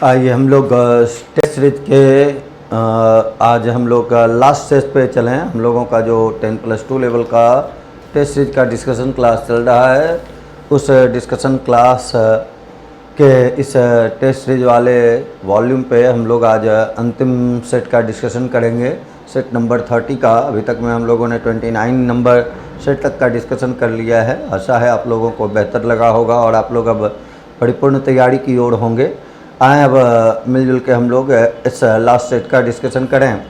आइए हम लोग टेस्ट सीरीज के आज हम लोग लास्ट स्टेज पे चले हैं। हम लोगों का जो 10+2 लेवल का टेस्ट सीरीज का डिस्कशन क्लास चल रहा है, उस डिस्कशन क्लास के इस टेस्ट सीरीज वाले वॉल्यूम पे हम लोग आज अंतिम सेट का डिस्कशन करेंगे, सेट नंबर 30 का। अभी तक में हम लोगों ने 29 नंबर सेट तक का डिस्कशन कर लिया है। आशा है आप लोगों को बेहतर लगा होगा और आप लोग अब परिपूर्ण तैयारी की ओर होंगे। आए अब मिलजुल के हम लोग इस लास्ट सेट का डिस्कशन करें।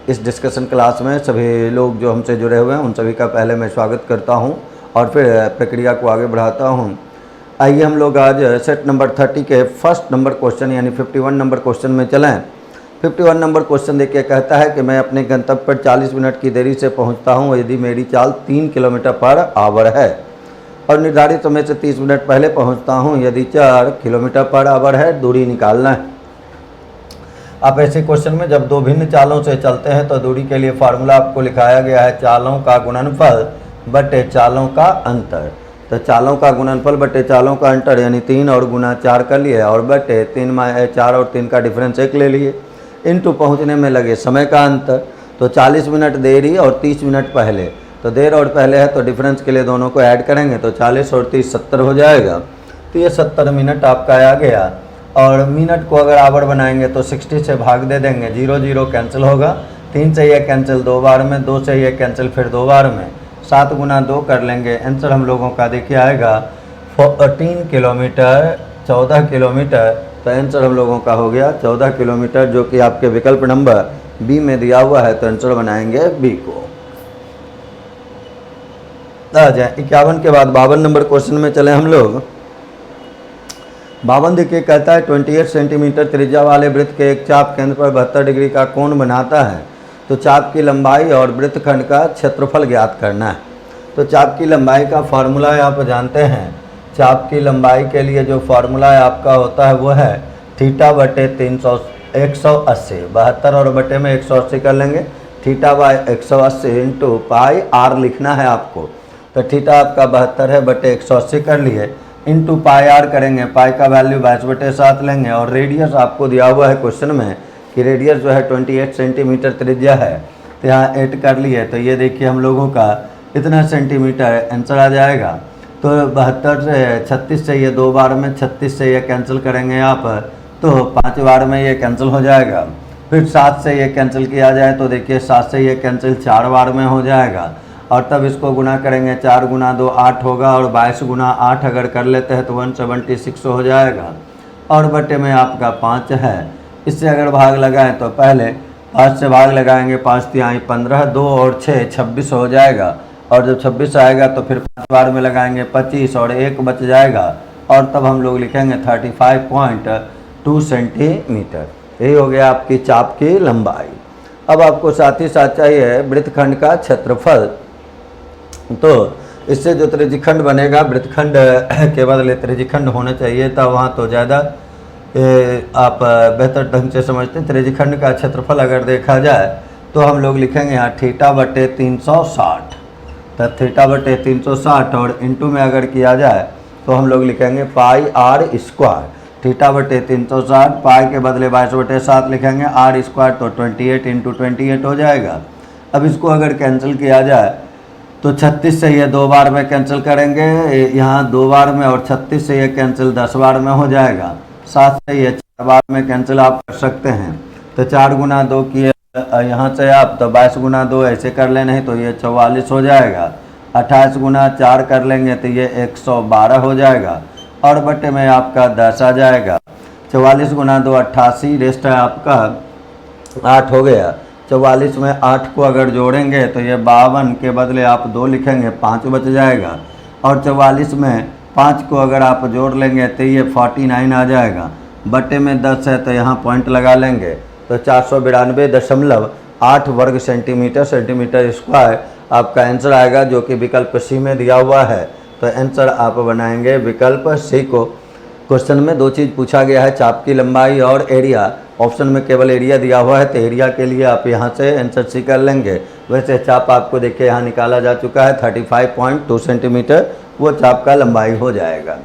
इस डिस्कशन क्लास में सभी लोग जो हमसे जुड़े हुए हैं उन सभी का पहले मैं स्वागत करता हूं और फिर प्रक्रिया को आगे बढ़ाता हूं। आइए हम लोग आज सेट नंबर 30 के फर्स्ट नंबर क्वेश्चन यानी 51 नंबर क्वेश्चन में चलें। 51 नंबर क्वेश्चन देखिए, कहता है कि मैं अपने गंतव्य पर 40 मिनट की देरी से पहुँचता हूँ यदि मेरी चाल 3 किलोमीटर पर आवर है, और निर्धारित समय से 30 मिनट पहले पहुंचता हूं यदि 4 किलोमीटर पर आवर है। दूरी निकालना है। आप ऐसे क्वेश्चन में जब दो भिन्न चालों से चलते हैं तो दूरी के लिए फार्मूला आपको लिखाया गया है चालों का गुणनफल बटे चालों का अंतर। तो चालों का गुणनफल बटे चालों का अंतर यानी 3 और गुना 4 कर लिए और बटे 4 और 3 का डिफरेंस 1 ले लिए, इनटू पहुँचने में लगे समय का अंतर। तो 40 मिनट देरी और 30 मिनट पहले, तो देर और पहले है तो डिफरेंस के लिए दोनों को ऐड करेंगे तो 40 और 30 70 हो जाएगा। तो ये 70 मिनट आपका आ गया। और मिनट को अगर आवर बनाएंगे तो 60 से भाग दे देंगे, 0 0 कैंसिल होगा, 3 से ये कैंसिल 2 बार में, 2 से ये कैंसिल फिर 2 बार में, 7 गुना 2 कर लेंगे। आंसर हम लोगों का देखिए आएगा 14 किलोमीटर, 14 किलोमीटर। तो आंसर हम लोगों का हो गया 14 किलोमीटर, जो कि आपके विकल्प नंबर बी में दिया हुआ है। तो आंसर बनाएंगे बी को। आ जाए 51 के बाद 52 नंबर क्वेश्चन में चले हम लोग। 52 देखिए, कहता है 28 सेंटीमीटर त्रिज्या वाले वृत्त के एक चाप केंद्र पर 72 डिग्री का कोण बनाता है, तो चाप की लंबाई और वृत्तखंड का क्षेत्रफल ज्ञात करना है। तो चाप की लंबाई का फार्मूला आप जानते हैं। चाप की लंबाई के लिए जो फार्मूला आपका होता है वो है थीटा बटे 180। 72 और बटे में 180 कर लेंगे, theta by 180 into pi R लिखना है आपको। तो थीटा आपका 72 है बटे 180 कर लिए, इंटू पाई आर करेंगे, पाई का वैल्यू 22/7 लेंगे। और रेडियस आपको दिया हुआ है क्वेश्चन में कि रेडियस जो है 28 सेंटीमीटर त्रिज्या है, तो यहाँ 8 कर लिए। तो ये देखिए हम लोगों का इतना सेंटीमीटर आंसर आ जाएगा। तो 72 से 36 से ये 2 बार में, 36 से ये कैंसिल करेंगे आप तो 5 बार में ये कैंसिल हो जाएगा। फिर 7 से ये कैंसिल किया जाए तो देखिए 7 से ये कैंसिल 4 बार में हो जाएगा। और तब इसको गुना करेंगे, 4 गुना 2 8 होगा, और 22 गुना 8 अगर कर लेते हैं तो 176 हो जाएगा। और बटे में आपका 5 है। इससे अगर भाग लगाएं तो पहले 5 से भाग लगाएंगे, 5 तिहाई 15, 2 और 6 26 हो जाएगा। और जब 26 आएगा तो फिर 5 बार में लगाएंगे 25 और 1 बच जाएगा। और तब हम लोग लिखेंगे 35.2 सेंटीमीटर। यही हो गया आपकी चाप की लंबाई। अब आपको साथ ही साथ चाहिए वृत्तखंड का क्षेत्रफल। तो इससे जो त्रिज्यखंड बनेगा, वृत्तखंड के बदले त्रिज्यखंड होना चाहिए था वहाँ, तो ज़्यादा आप बेहतर ढंग से समझते हैं। त्रिज्यखंड का क्षेत्रफल अगर देखा जाए तो हम लोग लिखेंगे यहाँ थीटा बटे 360। तो थीटा बटे 360 और इंटू में अगर किया जाए तो हम लोग लिखेंगे पाई आर स्क्वायर। थीटा बटे 360, पाई के बदले 22/7 लिखेंगे, आर स्क्वायर तो 28 इंटू 28 हो जाएगा। अब इसको अगर कैंसिल किया जाए तो 36 से ये 2 बार में कैंसिल करेंगे, यहाँ 2 बार में, और 36 से ये कैंसिल 10 बार में हो जाएगा। 7 से ये 4 बार में कैंसिल आप कर सकते हैं। तो 4 गुना 2 किए यहाँ से आप, तो 22 गुना 2 ऐसे कर ले, नहीं तो ये 44 हो जाएगा। 28 गुना 4 कर लेंगे तो ये 112 हो जाएगा। और बटे में आपका 10 आ जाएगा। 44 गुना 2 88, रेस्ट है आपका 8 हो गया। 44 में 8 को अगर जोड़ेंगे तो ये 52 के बदले आप 2 लिखेंगे, 5 बच जाएगा। और 44 में 5 को अगर आप जोड़ लेंगे तो ये 49 आ जाएगा। बटे में 10 है तो यहाँ पॉइंट लगा लेंगे, तो 492.8 वर्ग सेंटीमीटर स्क्वायर आपका आंसर आएगा, जो कि विकल्प सी में दिया हुआ है। तो आंसर आप बनाएंगे विकल्प सी को। क्वेश्चन में 2 चीज़ पूछा गया है, चाप की लंबाई और एरिया। ऑप्शन में केवल एरिया दिया हुआ है, तो एरिया के लिए आप यहाँ से आंसर सी कर लेंगे। वैसे चाप आपको देखिए यहाँ निकाला जा चुका है 35.2 सेंटीमीटर, वो चाप का लंबाई हो जाएगा।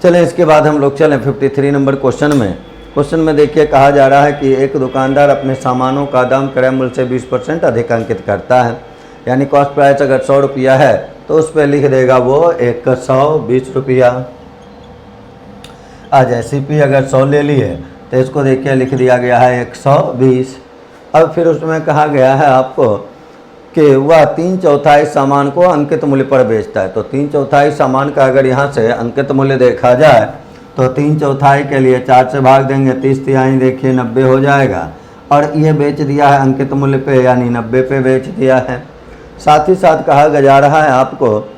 चलें इसके बाद हम लोग चलें 53 नंबर क्वेश्चन में। क्वेश्चन में देखिए कहा जा रहा है कि एक दुकानदार अपने सामानों का दाम क्रय मूल्य से 20% अधिक अंकित करता है, यानी कॉस्ट प्राइस अगर 100 रुपया है तो उस पर लिख देगा वो 120 रुपया। आज एससीपी अगर 100 ले ली है तो इसको देखिए लिख दिया गया है 120। अब फिर उसमें कहा गया है आपको कि वह 3/4 सामान को अंकित मूल्य पर बेचता है। तो 3/4 सामान का अगर यहाँ से अंकित मूल्य देखा जाए तो 3/4 के लिए 4 से भाग देंगे, 30/3 देखिए 90 हो जाएगा, और ये बेच दिया है अंकित मूल्य पे, यानी 90 पे बेच दिया है। साथ ही साथ कहा जा रहा है आपको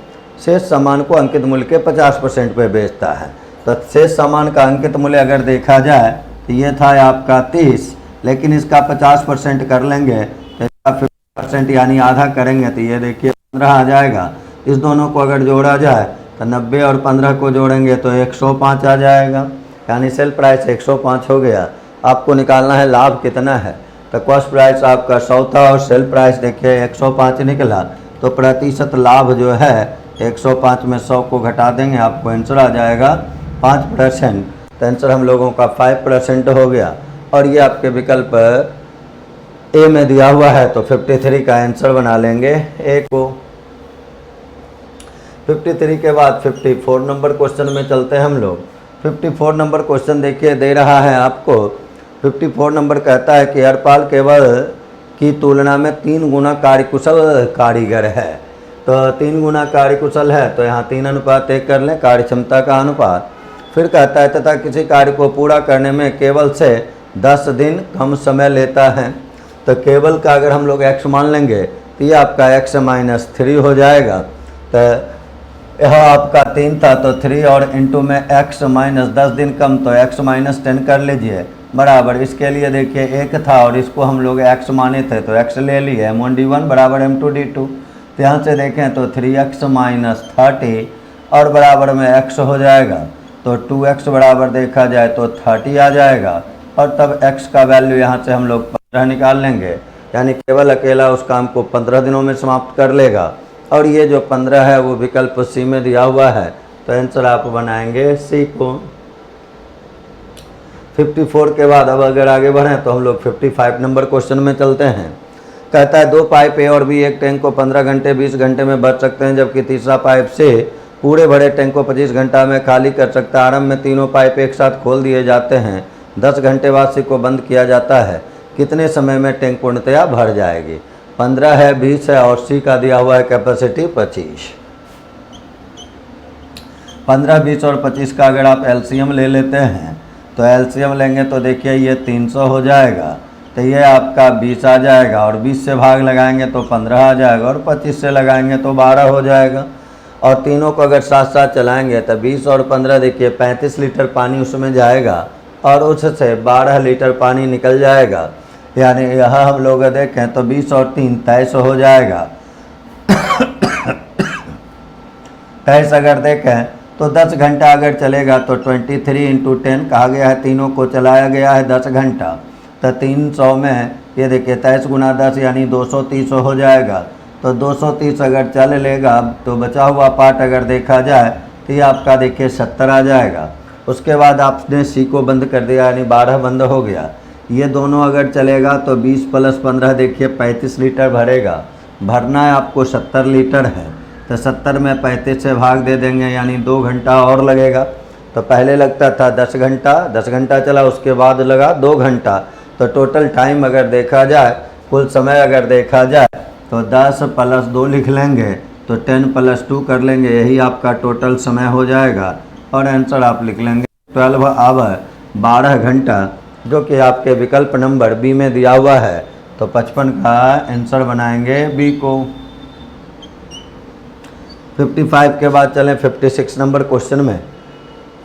शेष सामान को अंकित मूल्य के 50% पे बेचता है। तो शेष सामान का अंकित मूल्य अगर देखा जाए तो ये था आपका 30, लेकिन इसका 50% कर लेंगे तो इसका 50% यानी आधा करेंगे तो ये देखिए 15 आ जाएगा। इस दोनों को अगर जोड़ा जाए तो 90 और 15 को जोड़ेंगे तो 105 आ जाएगा, यानी सेल प्राइस 105 हो गया। आपको निकालना है लाभ कितना है, तो कॉस्ट प्राइस आपका 100 था और सेल प्राइस देखिए 105 निकला, तो प्रतिशत लाभ जो है 105 में 100 को घटा देंगे, आपको आंसर आ जाएगा 5%। तो आंसर हम लोगों का 5% हो गया। और ये आपके विकल्प ए में दिया हुआ है, तो 53 का आंसर बना लेंगे ए को। 53 के बाद 54 नंबर क्वेश्चन में चलते हैं हम लोग। 54 नंबर क्वेश्चन देखिए दे रहा है आपको। 54 नंबर कहता है कि हरपाल केवल की तुलना में 3 गुना कार्यकुशल कारीगर है। तो 3 गुना कार्यकुशल है तो यहाँ 3:1 कर लें, कार्य क्षमता का अनुपात। फिर कहता है तथा किसी कार्य को पूरा करने में केवल से 10 दिन कम समय लेता है। तो केवल का अगर हम लोग x मान लेंगे तो ये आपका x - 3 हो जाएगा। तो यह आपका 3 था तो 3 और इंटू में x - 10 दिन कम, तो x - 10 कर लीजिए बराबर। इसके लिए देखिए 1 था और इसको हम लोग x माने थे तो x ले लिए, m1d1 बराबर m2d2। तो यहाँ से देखें तो 3x - 30 और बराबर में x हो जाएगा, तो 2x बराबर देखा जाए तो 30 आ जाएगा। और तब x का वैल्यू यहाँ से हम लोग 15 निकाल लेंगे, यानी केवल अकेला उस काम को 15 दिनों में समाप्त कर लेगा। और ये जो 15 है वो विकल्प सी में दिया हुआ है, तो आंसर आप बनाएंगे सी को। 54 के बाद अब अगर आगे बढ़ें तो हम लोग 55 नंबर क्वेश्चन में चलते हैं। कहता है 2 पाइप ए और बी एक टैंक को 15 घंटे 20 घंटे में भर सकते हैं, जबकि तीसरा पाइप से पूरे भरे टैंक को 25 घंटा में खाली कर सकता है। आरंभ में तीनों पाइप एक साथ खोल दिए जाते हैं, 10 घंटे बाद सी को बंद किया जाता है। कितने समय में टैंक पूर्णतया भर जाएगी? 15 है, 20 है और सी का दिया हुआ है कैपेसिटी 25। 15, 20 और 25 का अगर आप एलसीएम ले लेते हैं तो एलसीएम लेंगे तो देखिए ये 300 हो जाएगा, तो ये आपका 20 आ जाएगा, और 20 से भाग लगाएंगे तो 15 आ जाएगा, और 25 से लगाएंगे तो 12 हो जाएगा। और तीनों को अगर साथ साथ चलाएंगे तो 20 और 15 देखिए 35 लीटर पानी उसमें जाएगा और उससे 12 लीटर पानी निकल जाएगा। यानी यह हम लोग देखें तो 20 और 3 23 हो जाएगा। 23 अगर देखें तो 10 घंटा अगर चलेगा तो 23 × 10 कहा गया है, तीनों को चलाया गया है 10 घंटा, तो 300 में ये देखिए 23 × 10 यानी 230 हो जाएगा। तो 230 अगर चल लेगा तो बचा हुआ पार्ट अगर देखा जाए तो ये आपका देखिए 70 आ जाएगा। उसके बाद आपने सी को बंद कर दिया, यानी 12 बंद हो गया। ये दोनों अगर चलेगा तो 20 + 15 देखिए 35 लीटर भरेगा। भरना है आपको 70 लीटर है, तो 70 में 35 से भाग दे देंगे, यानी 2 घंटा और लगेगा। तो पहले लगता था 10 घंटा, 10 घंटा चला, उसके बाद लगा 2 घंटा। तो टोटल टाइम अगर देखा जाए, कुल समय अगर देखा जाए तो 10 + 2 लिख लेंगे, तो 10 + 2 कर लेंगे, यही आपका टोटल समय हो जाएगा। और आंसर आप लिख लेंगे 12 आवर 12 घंटा, जो कि आपके विकल्प नंबर बी में दिया हुआ है। तो 55 का आंसर बनाएंगे बी को। 55 के बाद चलें 56 नंबर क्वेश्चन में।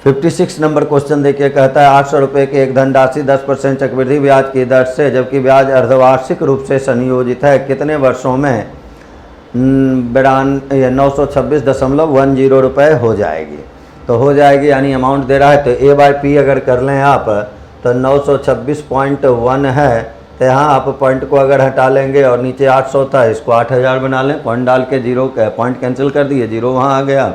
56 नंबर क्वेश्चन देखिए, कहता है 800 रुपये की एक धनराशि 10% चक्रवृद्धि ब्याज की दर से, जबकि ब्याज अर्धवार्षिक रूप से संयोजित है, कितने वर्षों में 926.10 रुपये हो जाएगी? तो हो जाएगी, यानी अमाउंट दे रहा है तो A/P अगर कर लें आप तो 926.1 है, तो यहाँ आप पॉइंट को अगर हटा लेंगे और नीचे 800 था, इसको 8000 बना लें, पॉइंट डाल के जीरो पॉइंट कैंसिल कर दिए, जीरो वहाँ आ गया,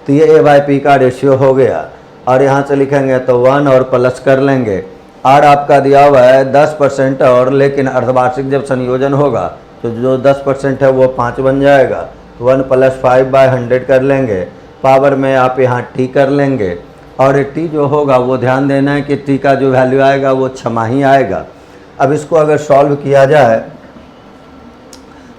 तो ये A/P का रेशियो हो गया। और यहाँ से लिखेंगे तो 1 और प्लस कर लेंगे, आर आपका दिया हुआ है 10% और, लेकिन अर्धवार्षिक जब संयोजन होगा तो जो 10% है वो 5 बन जाएगा। 1 + 5/100 कर लेंगे, पावर में आप यहाँ टी कर लेंगे, और टी जो होगा वो ध्यान देना है कि टी का जो वैल्यू आएगा वो छमाही आएगा। अब इसको अगर सॉल्व किया जाए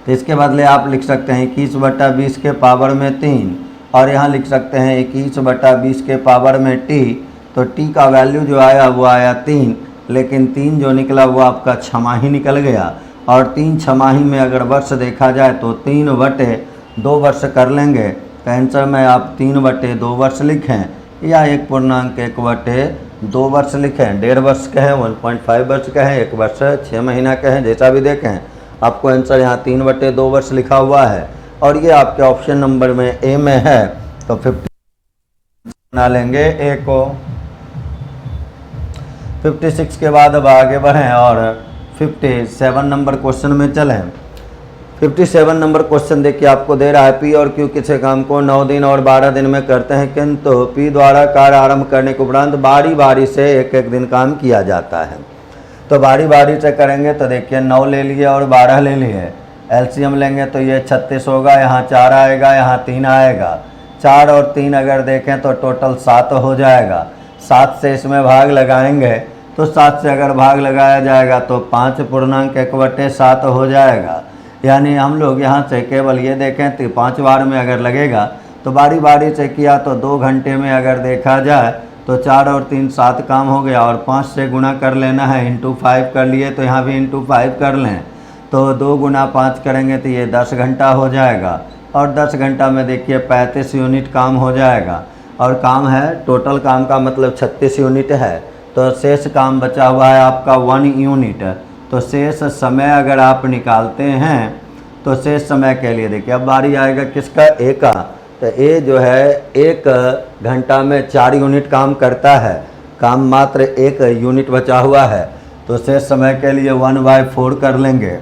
तो इसके बदले आप लिख सकते हैं 21/20 के पावर में 3, और यहाँ लिख सकते हैं 21/20 के पावर में टी। तो टी का वैल्यू जो आया वो आया 3, लेकिन 3 जो निकला वो आपका छमाही निकल गया। और 3 छमाही में अगर वर्ष देखा जाए तो 3/2 वर्ष कर लेंगे। तो आंसर में आप 3/2 वर्ष लिखें, या 1.1/2 वर्ष लिखें, 1.5 वर्ष कहें, 1.5 वर्ष कहें, 1 वर्ष 6 महीना कहें, जैसा भी देखें। आपको आंसर यहाँ 3/2 वर्ष लिखा हुआ है, और ये आपके ऑप्शन नंबर में ए में है। तो 50 बना लेंगे ए को। 56 के बाद अब आगे बढ़ें और 57 नंबर क्वेश्चन में चलें। 57 नंबर क्वेश्चन देखिए आपको दे रहा है, पी और क्यू किसी काम को 9 दिन और 12 दिन में करते हैं, किंतु पी द्वारा कार्य आरंभ करने के उपरांत बारी बारी से एक एक दिन काम किया जाता है। तो बारी बारी से करेंगे तो देखिए 9 ले लिए और 12 ले लिए, एलसीएम लेंगे तो ये 36 होगा, यहाँ 4 आएगा, यहाँ 3 आएगा। 4 और 3 अगर देखें तो टोटल 7 हो जाएगा। 7 से इसमें भाग लगाएंगे तो 7 से अगर भाग लगाया जाएगा तो 5.1/7 हो जाएगा। यानी हम लोग यहाँ से केवल ये देखें तो 5 बार में अगर लगेगा तो बारी बारी से किया तो 2 घंटे में अगर देखा जाए तो 4 और 3 7 काम हो गया, और 5 से गुना कर लेना है, इंटू 5 कर लिए तो यहाँ भी इंटू 5 कर लें, तो 2 गुना 5 करेंगे तो ये 10 घंटा हो जाएगा। और 10 घंटा में देखिए 35 यूनिट काम हो जाएगा, और काम है टोटल काम का मतलब 36 यूनिट है। तो शेष काम बचा हुआ है आपका 1 यूनिट। तो शेष समय अगर आप निकालते हैं तो शेष समय के लिए देखिए अब बारी आएगा किसका, ए का। तो ए जो है 1 घंटा में 4 यूनिट काम करता है, काम मात्र 1 यूनिट बचा हुआ है। तो शेष समय के लिए 1/4 कर लेंगे,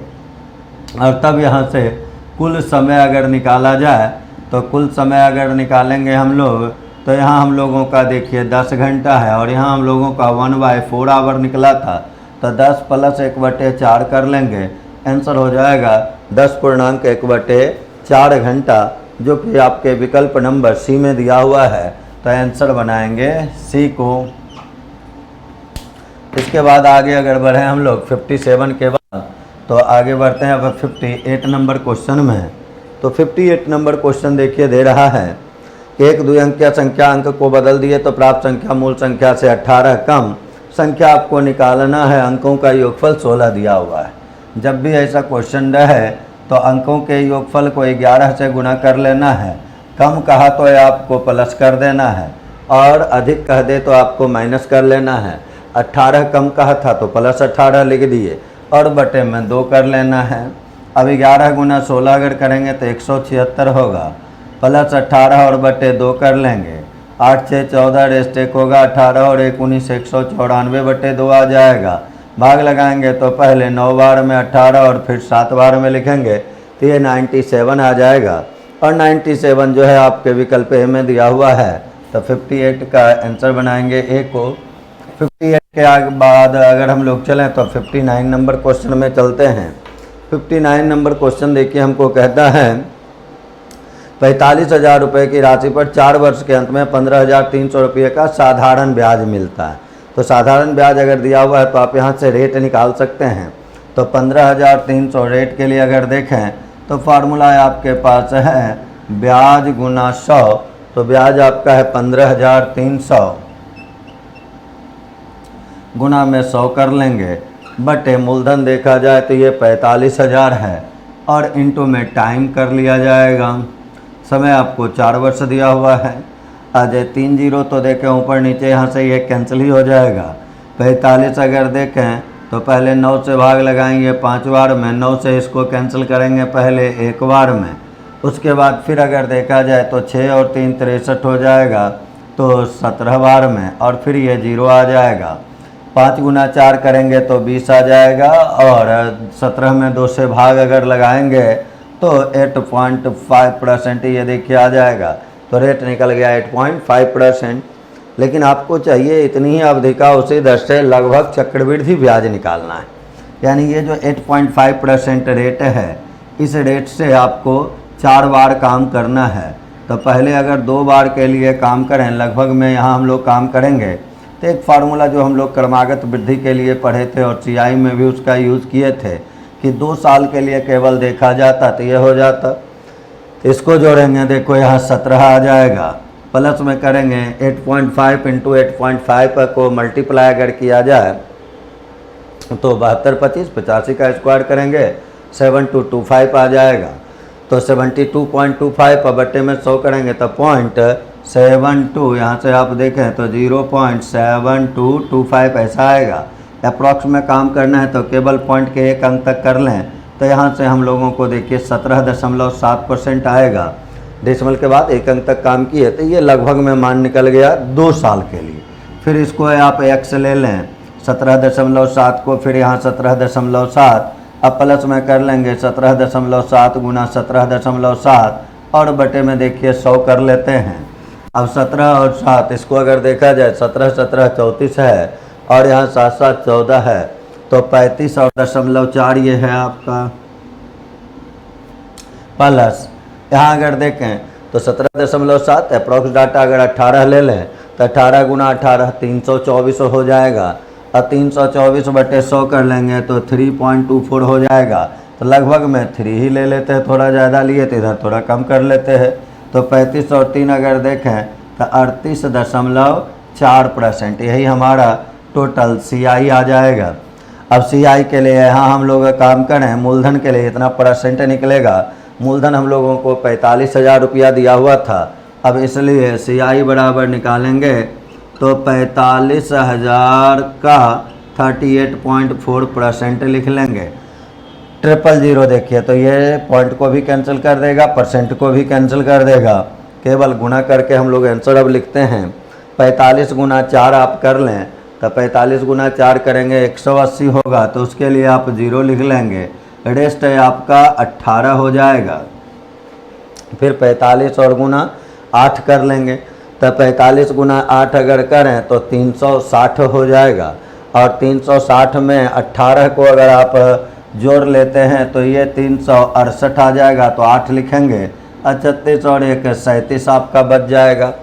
और तब यहाँ से कुल समय अगर निकाला जाए तो कुल समय अगर निकालेंगे हम लोग तो यहाँ हम लोगों का देखिए 10 घंटा है, और यहाँ हम लोगों का 1/4 आवर निकला था। तो 10 + 1/4 कर लेंगे, आंसर हो जाएगा 10.1/4 घंटा, जो कि आपके विकल्प नंबर सी में दिया हुआ है। तो आंसर बनाएंगे सी को। इसके बाद आगे अगर बढ़ें हम लोग 57 के बाद तो आगे बढ़ते हैं अब 58 नंबर क्वेश्चन में। तो 58 नंबर क्वेश्चन देखिए दे रहा है, एक द्विअंकीय संख्या अंक को बदल दिए तो प्राप्त संख्या मूल संख्या से 18 कम। संख्या आपको निकालना है, अंकों का योगफल 16 दिया हुआ है। जब भी ऐसा क्वेश्चन रहे तो अंकों के योगफल को 11 से गुणा कर लेना है, कम कहा तो आपको प्लस कर देना है, और अधिक कह दे तो आपको माइनस कर लेना है। 18 कम कहा था तो +18 लिख दिए, और बटे में 2 कर लेना है। अब 11 × 16 अगर करेंगे तो 176 होगा, +18 और बटे 2 कर लेंगे, 8 6 14 रेस्ट 1 होगा 18, और 1 19 194 बटे 2 आ जाएगा। भाग लगाएंगे तो पहले 9 बार में 18 और फिर 7 बार में लिखेंगे तो ये 97 आ जाएगा, और 97 जो है आपके विकल्प ए में दिया हुआ है। तो 58 का आंसर बनाएंगे ए को। 58 के बाद अगर हम लोग चलें तो 59 नंबर क्वेश्चन में चलते हैं। 59 नंबर क्वेश्चन देखिए हमको कहता है 45,000 रुपये की राशि पर 4 वर्ष के अंत में 15,300 रुपये का साधारण ब्याज मिलता है। तो साधारण ब्याज अगर दिया हुआ है तो आप यहाँ से रेट निकाल सकते हैं। तो 15,300 रेट के लिए अगर देखें तो फार्मूला आपके पास है ब्याज गुना 100। तो ब्याज आपका है 15,300 गुना में 100 कर लेंगे, बटे मूलधन देखा जाए तो ये 45,000 है, और इंटू में टाइम कर लिया जाएगा। समय आपको 4 वर्ष दिया हुआ है। आज 3 जीरो तो देखें ऊपर नीचे, यहाँ से ये कैंसिल ही हो जाएगा। 45 अगर देखें तो पहले 9 से भाग लगाएंगे 5 बार में, 9 से इसको कैंसिल करेंगे पहले 1 बार में, उसके बाद फिर अगर देखा जाए तो 6 और 3 63 हो जाएगा, तो 17 बार में, और फिर ये 0 आ जाएगा। 5 × 4 करेंगे तो 20 आ जाएगा, और 17 में 2 से भाग अगर लगाएंगे तो 8.5% ये देखिए आ जाएगा। तो रेट निकल गया 8.5%। लेकिन आपको चाहिए इतनी ही अवधि का उसी दर से लगभग चक्रवृद्धि ब्याज निकालना है। यानी ये जो 8.5% रेट है, इस रेट से आपको 4 बार काम करना है। तो पहले अगर 2 बार के लिए काम करें, लगभग में यहाँ हम लोग काम करेंगे तो एक फार्मूला जो हम लोग क्रमागत वृद्धि के लिए पढ़े थे और CI में भी उसका यूज़ किए थे कि 2 साल के लिए केवल देखा जाता तो ये हो जाता। इसको जोड़ेंगे, देखो यहाँ 17 आ जाएगा, प्लस में करेंगे 8.5 इंटू 8.5 को मल्टीप्लाई अगर किया जाए तो 72 25 85 का स्क्वायर करेंगे 7225 आ जाएगा। तो 72.25 बट्टे में 100 करेंगे तो 0.72, यहाँ से आप देखें तो 0.7225 ऐसा आएगा। अप्रॉक्स में काम करना है तो केवल पॉइंट के 1 अंक तक कर लें तो यहाँ से हम लोगों को देखिए 17.7% आएगा। डेसिमल के बाद 1 अंक तक काम किए तो ये लगभग में मान निकल गया 2 साल के लिए। फिर इसको आप x ले लें 17.7 को, फिर यहाँ 17.7 अब प्लस में कर लेंगे 17.7 गुना 17.7 और बटे में देखिए 100 कर लेते हैं। अब 17 और 7 इसको अगर देखा जाए 17 17 34 है और यहाँ 7 7 14 है तो 35.4 ये है आपका। प्लस यहाँ अगर देखें तो 17.7 अप्रॉक्स डाटा अगर 18 ले लें तो 18 गुना 18 324 हो जाएगा और 324 बटे 100 कर लेंगे तो 3.24 हो जाएगा। तो लगभग में 3 ही ले लेते हैं, थोड़ा ज़्यादा लिए तो इधर थोड़ा कम कर लेते हैं। तो 35 और 3 अगर देखें तो 38.4%, यही हमारा टोटल CI आ जाएगा। अब CI के लिए यहाँ हम लोग काम करें, मूलधन के लिए इतना परसेंट निकलेगा। मूलधन हम लोगों को 45,000 रुपया दिया हुआ था, अब इसलिए CI बराबर निकालेंगे तो 45,000 का 38.4% लिख लेंगे। 000 देखिए तो ये पॉइंट को भी कैंसिल कर देगा, परसेंट को भी कैंसिल कर देगा, केवल गुना करके हम लोग आंसर अब लिखते हैं। 45 गुना 4 आप कर लें तो 45 गुना 4 करेंगे 180 होगा, तो उसके लिए आप 0 लिख लेंगे। रेस्ट है आपका 18 हो जाएगा। फिर 45 और गुना 8 कर लेंगे तो 45 गुना 8 अगर करें तो 360 हो जाएगा और 360 में 18 को अगर आप जोड़ लेते हैं तो ये 368 आ जाएगा। तो 8 लिखेंगे और 36 और 1 37 आपका बच जाएगा।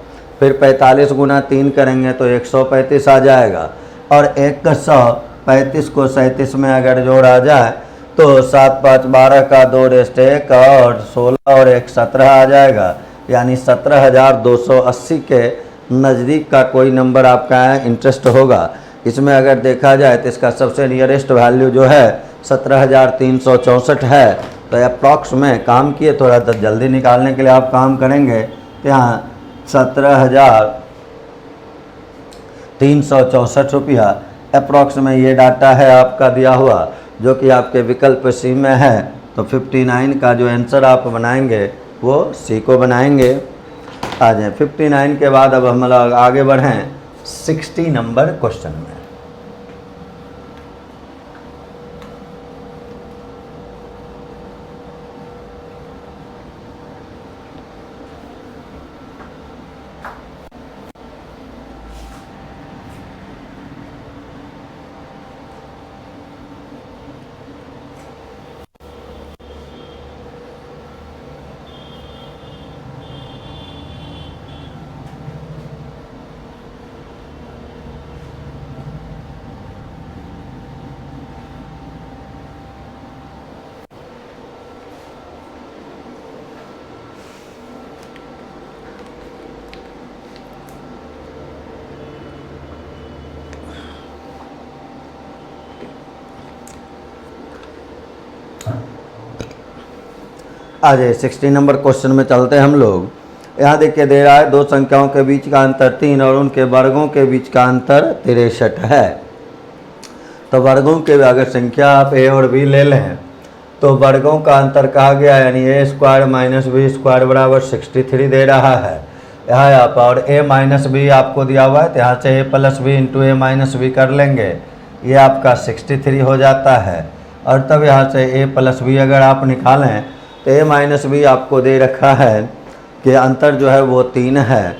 फिर 45 गुना 3 करेंगे तो 135 आ जाएगा और 135 को 37 में अगर जोड़ा जाए तो 7 5 12 का 2 रेस्ट 1 और 16 और 1 17 आ जाएगा। यानी 17,280 के नज़दीक का कोई नंबर आपका इंटरेस्ट होगा। इसमें अगर देखा जाए तो इसका सबसे नियरेस्ट वैल्यू जो है 17,364 है। तो अप्रॉक्स में काम किए, थोड़ा तो जल्दी निकालने के लिए आप काम करेंगे तो यहाँ 17,364 रुपया अप्रॉक्स में ये डाटा है आपका दिया हुआ, जो कि आपके विकल्प C में है। तो 59 का जो आंसर आप बनाएंगे वो C को बनाएंगे। आ जाए 59 के बाद अब हम लोग आगे बढ़ें 60 नंबर क्वेश्चन में। आ जाए 60 नंबर क्वेश्चन में चलते हैं हम लोग। यहाँ देखिए दे रहा है 2 संख्याओं के बीच का अंतर 3 और उनके वर्गों के बीच का अंतर 63 है। तो वर्गों के अगर संख्या आप A और B ले लें तो वर्गों का अंतर कहा गया, यानी A² माइनस B² बराबर 63 दे रहा है। यहाँ आप और A माइनस B आपको दिया हुआ है तो यहाँ से A plus B into A minus B कर लेंगे, ये आपका 63 हो जाता है। और तब यहाँ से A प्लस B अगर आप निकालें तो A माइनस B आपको दे रखा है कि अंतर जो है वो 3 है।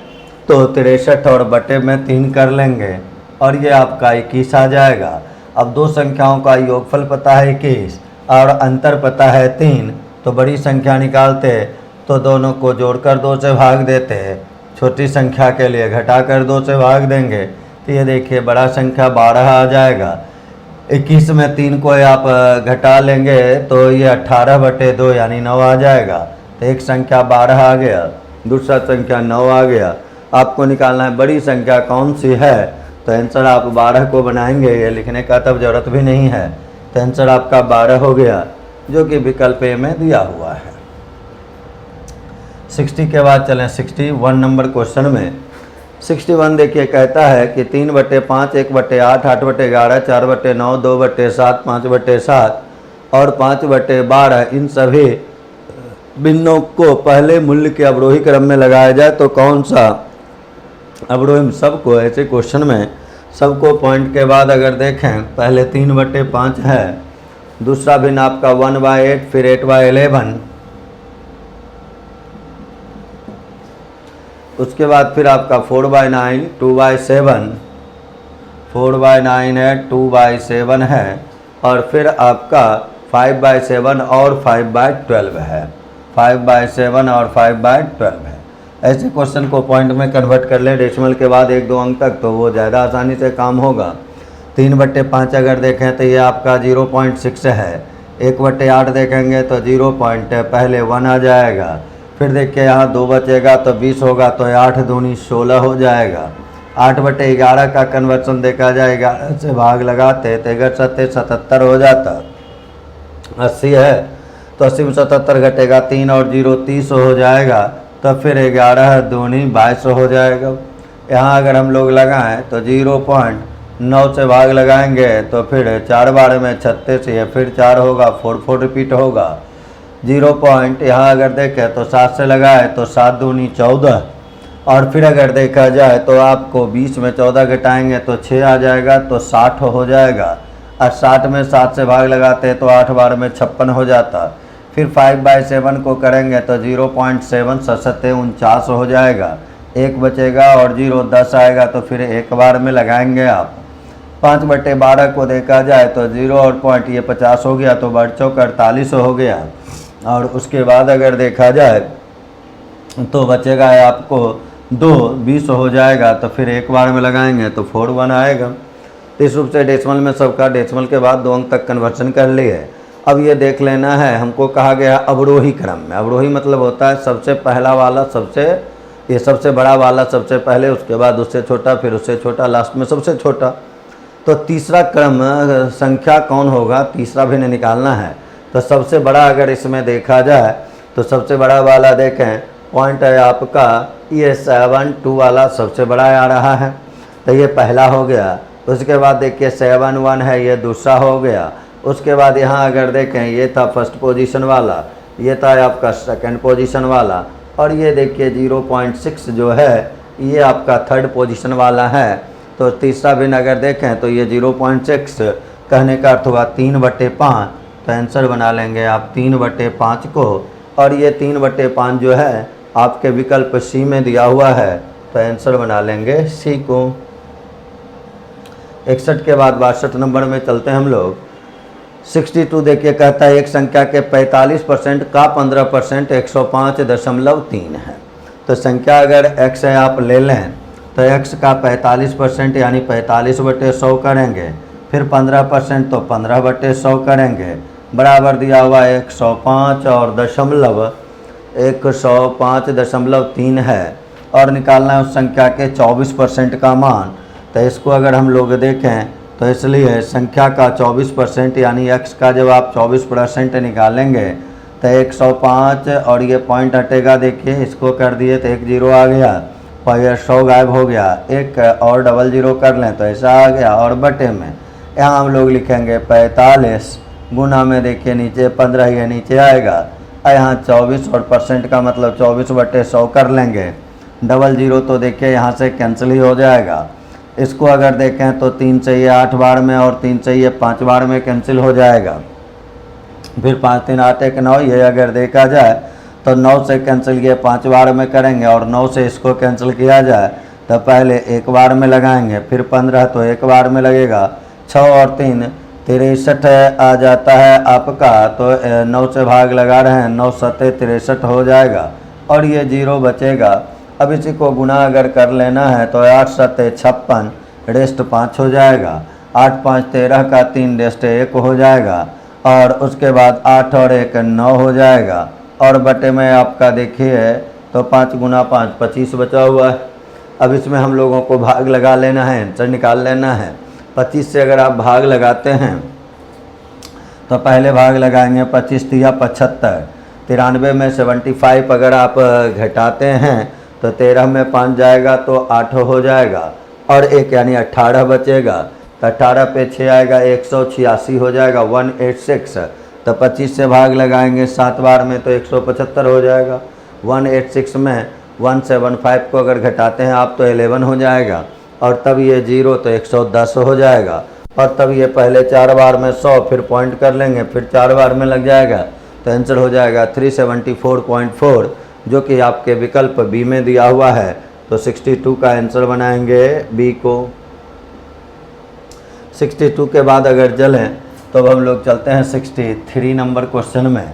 तो 63 और बटे में 3 कर लेंगे और ये आपका 21 आ जाएगा। अब दो संख्याओं का योगफल पता है 21 और अंतर पता है 3, तो बड़ी संख्या निकालते तो दोनों को जोड़कर 2 से भाग देते, छोटी संख्या के लिए घटाकर 2 से भाग देंगे। तो ये देखिए बड़ा संख्या 12 आ जाएगा। 21 में 3 को आप घटा लेंगे तो ये 18 बटे 2 यानी 9 आ जाएगा। तो एक संख्या 12 आ गया, दूसरा संख्या 9 आ गया। आपको निकालना है बड़ी संख्या कौन सी है, तो आंसर आप 12 को बनाएंगे, ये लिखने का तब जरूरत भी नहीं है। तो आंसर आपका 12 हो गया, जो कि विकल्प ए में दिया हुआ है। 60 के बाद चलें 61 नंबर क्वेश्चन में। 61 देखिए कहता है कि 3 बटे 5, 1 बटे 8, 8 बटे 11, 4 बटे 9, 2 बटे 7, 5 बटे 7 और 5 बटे 12 इन सभी भिन्नों को पहले मूल्य के अवरोही क्रम में लगाया जाए तो कौन सा अवरोही, सबको ऐसे क्वेश्चन में सबको पॉइंट के बाद अगर देखें, पहले 3 बटे 5 है, दूसरा भिन्न आपका 1/8, फिर 8/11, उसके बाद फिर आपका 4/9, 2/7, 4/9 है, 2/7 है और फिर आपका 5/7 और 5/12 है, 5/7 और 5/12 है। ऐसे क्वेश्चन को पॉइंट में कन्वर्ट कर लें डेसिमल के बाद 1-2 अंक तक, तो वो ज़्यादा आसानी से काम होगा। 3 बटे 5 अगर देखें तो ये आपका 0.6 है। 1 बटे 8 देखेंगे तो 0 पॉइंट पहले 1 आ जाएगा। फिर देखिए यहाँ 2 बचेगा तो 20 होगा, तो 8 दूनी 16 हो जाएगा। 8 बटे 11 का कन्वर्सन देखा जाए, 11 से भाग लगाते तो 11 सत्ते 77 हो जाता। 80 है तो 80 में 77 घटेगा, 3 और 0 30 हो जाएगा। तो फिर 11 दूनी 22 हो जाएगा। यहाँ अगर हम लोग लगाएं तो 0.9 से भाग लगाएंगे तो फिर 4 बार में 36 है, फिर 4 होगा, 4 रिपीट होगा। 0 पॉइंट यहाँ अगर देखें तो 7 से लगाए तो 7 दूनी 14 और फिर अगर देखा जाए तो आपको 20 में 14 घटाएंगे तो 6 आ जाएगा, तो 60 हो जाएगा। और 60 में 7 से भाग लगाते तो 8 बार में 56 हो जाता। फिर 5/7 को करेंगे तो 0.7 सत्ते 49 हो जाएगा। 1 बचेगा और 0 10 आएगा, तो फिर 1 बार में लगाएंगे आप। 5 बटे 12 को देखा जाए तो 0 और पॉइंट ये 50 हो गया, तो 8 चौक 48 हो गया। और उसके बाद अगर देखा जाए तो बचेगा आपको 2 20 हो जाएगा, तो फिर 1 बार में लगाएंगे तो 41 आएगा। तो इस रूप से डेसिमल में सबका डेसिमल के बाद 2 अंक तक कन्वर्सन कर लिए। अब ये देख लेना है, हमको कहा गया अवरोही क्रम में। अवरोही मतलब होता है सबसे पहला वाला सबसे बड़ा वाला सबसे पहले, उसके बाद उससे छोटा, फिर उससे छोटा, लास्ट में सबसे छोटा। तो तीसरा क्रम संख्या कौन होगा, तीसरा भी नहीं निकालना है। तो सबसे बड़ा अगर इसमें देखा जाए तो सबसे बड़ा वाला देखें, पॉइंट है आपका ये 7-2 वाला सबसे बड़ा आ रहा है, तो ये पहला हो गया। उसके बाद देखिए 7-1 है, ये दूसरा हो गया। उसके बाद यहाँ अगर देखें ये था फर्स्ट पोजीशन वाला, ये था आपका सेकंड पोजीशन वाला, और ये देखिए 0.6 जो है ये आपका थर्ड पोजीशन वाला है। तो तीसरा भी अगर देखें तो ये 0.6 कहने का अर्थ हुआ 3/5। तो आंसर बना लेंगे आप 3/5 को, और ये 3/5 जो है आपके विकल्प सी में दिया हुआ है, तो आंसर बना लेंगे सी को। 61 के बाद 62 नंबर में चलते हैं हम लोग। 62 देखिए कहता है एक संख्या के 45% का 15% 105.3 है। तो संख्या अगर x है आप ले लें तो x का 45% यानी 45/100 करेंगे, फिर 15% तो 15/100 करेंगे, बराबर दिया हुआ 105 और 105.3 है। और निकालना है उस संख्या के 24% का मान। तो इसको अगर हम लोग देखें तो इसलिए संख्या का 24% यानी x का जब आप 24% निकालेंगे तो 105 और ये पॉइंट हटेगा, देखिए इसको कर दिए तो 1 0 आ गया, और ये 100 गायब हो गया। एक और डबल 0 कर लें तो ऐसा आ गया। और बटे में यहाँ हम लोग लिखेंगे 45, गुना में देखिए नीचे 15 ये नीचे आएगा, और यहाँ 24 और परसेंट का मतलब 24/100 कर लेंगे। डबल 0 तो देखिए यहाँ से कैंसिल ही हो जाएगा। इसको अगर देखें तो 3 से ये 8 बार में और 3 से ये 5 बार में कैंसिल हो जाएगा। फिर 5 3 8 1 9, ये अगर देखा जाए तो 9 से कैंसिल किए 5 बार में करेंगे, और 9 से इसको कैंसिल किया जाए तो पहले 1 बार में लगाएंगे, फिर 15 तो 1 बार में लगेगा, 6 और 3 63 आ जाता है आपका। तो 9 से भाग लगा रहे हैं, 9 सत्ते 63 हो जाएगा और ये 0 बचेगा। अब इसी को गुना अगर कर लेना है तो 8 सत्ते 56 रेस्ट 5 हो जाएगा, 8 5 13 का 3 रेस्ट 1 हो जाएगा, और उसके बाद 8 और 1 9 हो जाएगा, और बटे में आपका देखिए तो 5 गुना 5 25 बचा हुआ है। अब इसमें हम लोगों को भाग लगा लेना है, आंसर निकाल लेना है। 25 से अगर आप भाग लगाते हैं तो पहले भाग लगाएंगे 25 तिया 75, 93 में 75 अगर आप घटाते हैं तो 13 में 5 जाएगा तो 8 हो जाएगा, और 1 यानी 18 बचेगा, तो 18 पे 6 आएगा 186 हो जाएगा 186। तो 25 से भाग लगाएंगे 7 बार में तो 175 हो जाएगा। 186 में 175 को अगर घटाते हैं आप तो 11 हो जाएगा, और तब ये 0 तो 110 हो जाएगा, और तब ये पहले 4 बार में 100 फिर पॉइंट कर लेंगे, फिर 4 बार में लग जाएगा, तो आंसर हो जाएगा 374.4, जो कि आपके विकल्प बी में दिया हुआ है। तो 62 का आंसर बनाएंगे बी को। 62 के बाद अगर चलें तो अब हम लोग चलते हैं 63 नंबर क्वेश्चन में।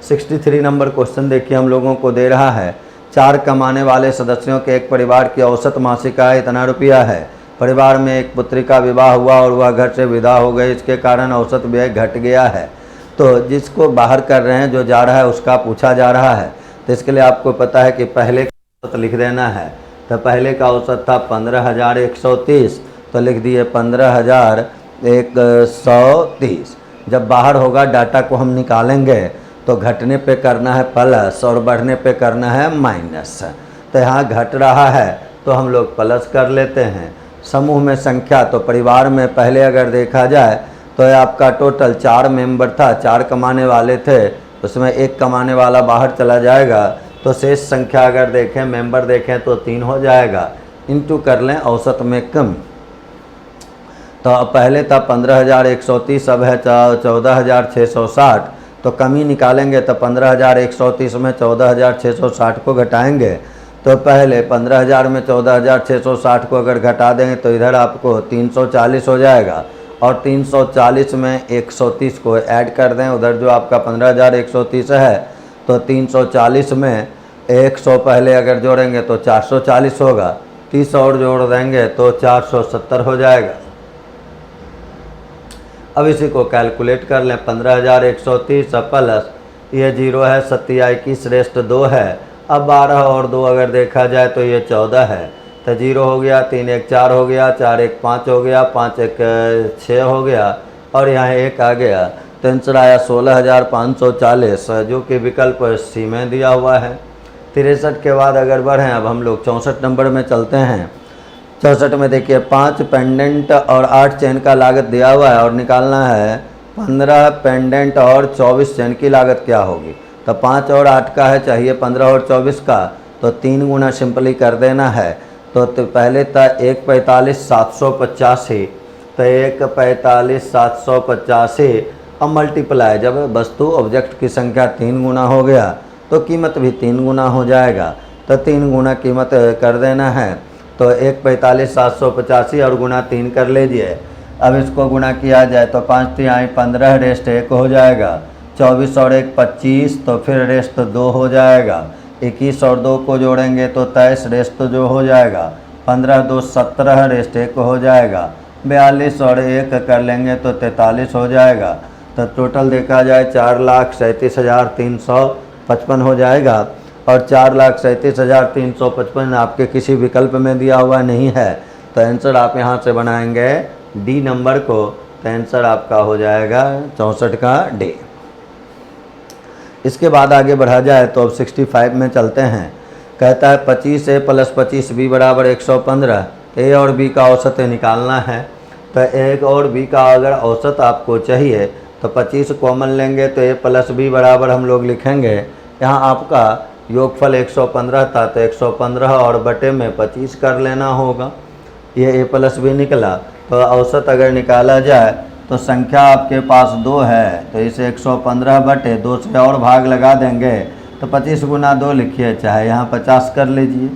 63 नंबर क्वेश्चन देखिए हम लोगों को दे रहा है 4 कमाने वाले सदस्यों के एक परिवार की औसत मासिक आय इतना रुपया है। परिवार में एक पुत्री का विवाह हुआ और वह घर से विदा हो गई, इसके कारण औसत व्यय घट गया है। तो जिसको बाहर कर रहे हैं, जो जा रहा है उसका पूछा जा रहा है। तो इसके लिए आपको पता है कि पहले का औसत लिख देना है। तो पहले का औसत था 15,130, तो लिख दिए 15,130। जब बाहर होगा डाटा को हम निकालेंगे तो घटने पे करना है प्लस और बढ़ने पे करना है माइनस। तो यहाँ घट रहा है तो हम लोग प्लस कर लेते हैं। समूह में संख्या, तो परिवार में पहले अगर देखा जाए तो आपका टोटल 4 मेंबर था, 4 कमाने वाले थे, उसमें 1 कमाने वाला बाहर चला जाएगा, तो शेष संख्या अगर देखें मेंबर देखें तो 3 हो जाएगा। इंटू कर लें औसत में कम। तो पहले था 15,130, अब है 14,660, तो कमी निकालेंगे तो 15,130 में 14,660 को घटाएंगे। तो पहले 15,000 में 14,660 को अगर घटा देंगे तो इधर आपको 340 हो जाएगा, और 340 में 130 को ऐड कर दें। उधर जो आपका 15,130 है तो 340 में 100 पहले अगर जोड़ेंगे तो 440 होगा, 30 और जोड़ देंगे तो 470 हो जाएगा। अब इसी को कैलकुलेट कर लें। 15,130 प्लस ये 0 है, 27 रेस्ट 2 है। अब 12 और 2 अगर देखा जाए तो ये 14 है, तो 0 हो गया, 3 1 4 हो गया, 4 1 5 हो गया, 5 1 6 हो गया, और यहाँ 1 आ गया। तो आंसर आया 16,540, जो कि विकल्प सी में दिया हुआ है। 63 के बाद अगर बढ़ें, अब हम लोग 64 नंबर में चलते हैं। 64 में देखिए 5 पेंडेंट और 8 चेन का लागत दिया हुआ है, और निकालना है 15 पेंडेंट और 24 चेन की लागत क्या होगी। तो 5 और 8 का है, चाहिए 15 और 24 का, तो 3 गुना सिंपली कर देना है। तो पहले था 145,785, तो 145,785 अब मल्टीप्लाई, जब वस्तु ऑब्जेक्ट की संख्या 3 गुना हो गया तो कीमत भी 3 गुना हो जाएगा, तो 3 गुना कीमत कर देना है। तो 145,785 और गुना 3 कर लीजिए। अब इसको गुना किया जाए तो 5 तिहाई 15 रेस्ट 1 हो जाएगा, 24 और 1 25, तो फिर रेस्ट 2 हो जाएगा। 21 और 2 को जोड़ेंगे तो 23 रेस्ट जो हो जाएगा, 15 2 17 रेस्ट 1 हो जाएगा, 42 और 1 कर लेंगे तो 43 हो जाएगा। तो टोटल देखा जाए 4,37,355 हो जाएगा, और 4,37,355 आपके किसी विकल्प में दिया हुआ नहीं है। तो आंसर आप यहाँ से बनाएंगे डी नंबर को, तो आंसर आपका हो जाएगा 64 का डी। इसके बाद आगे बढ़ा जाए तो अब 65 में चलते हैं। कहता है 25A + 25B = 115। ए और बी का औसत निकालना है। तो ए और बी का अगर औसत आपको चाहिए तो 25 कॉमन लेंगे तो A + B बराबर हम लोग लिखेंगे, यहाँ आपका योगफल 115 था तो 115 और बटे में 25 कर लेना होगा। ये A + B निकला। तो औसत अगर निकाला जाए तो संख्या आपके पास 2 है, तो इसे 115 बटे 2 से और भाग लगा देंगे तो तो 25 गुना 2 लिखिए, चाहे यहाँ 50 कर लीजिए।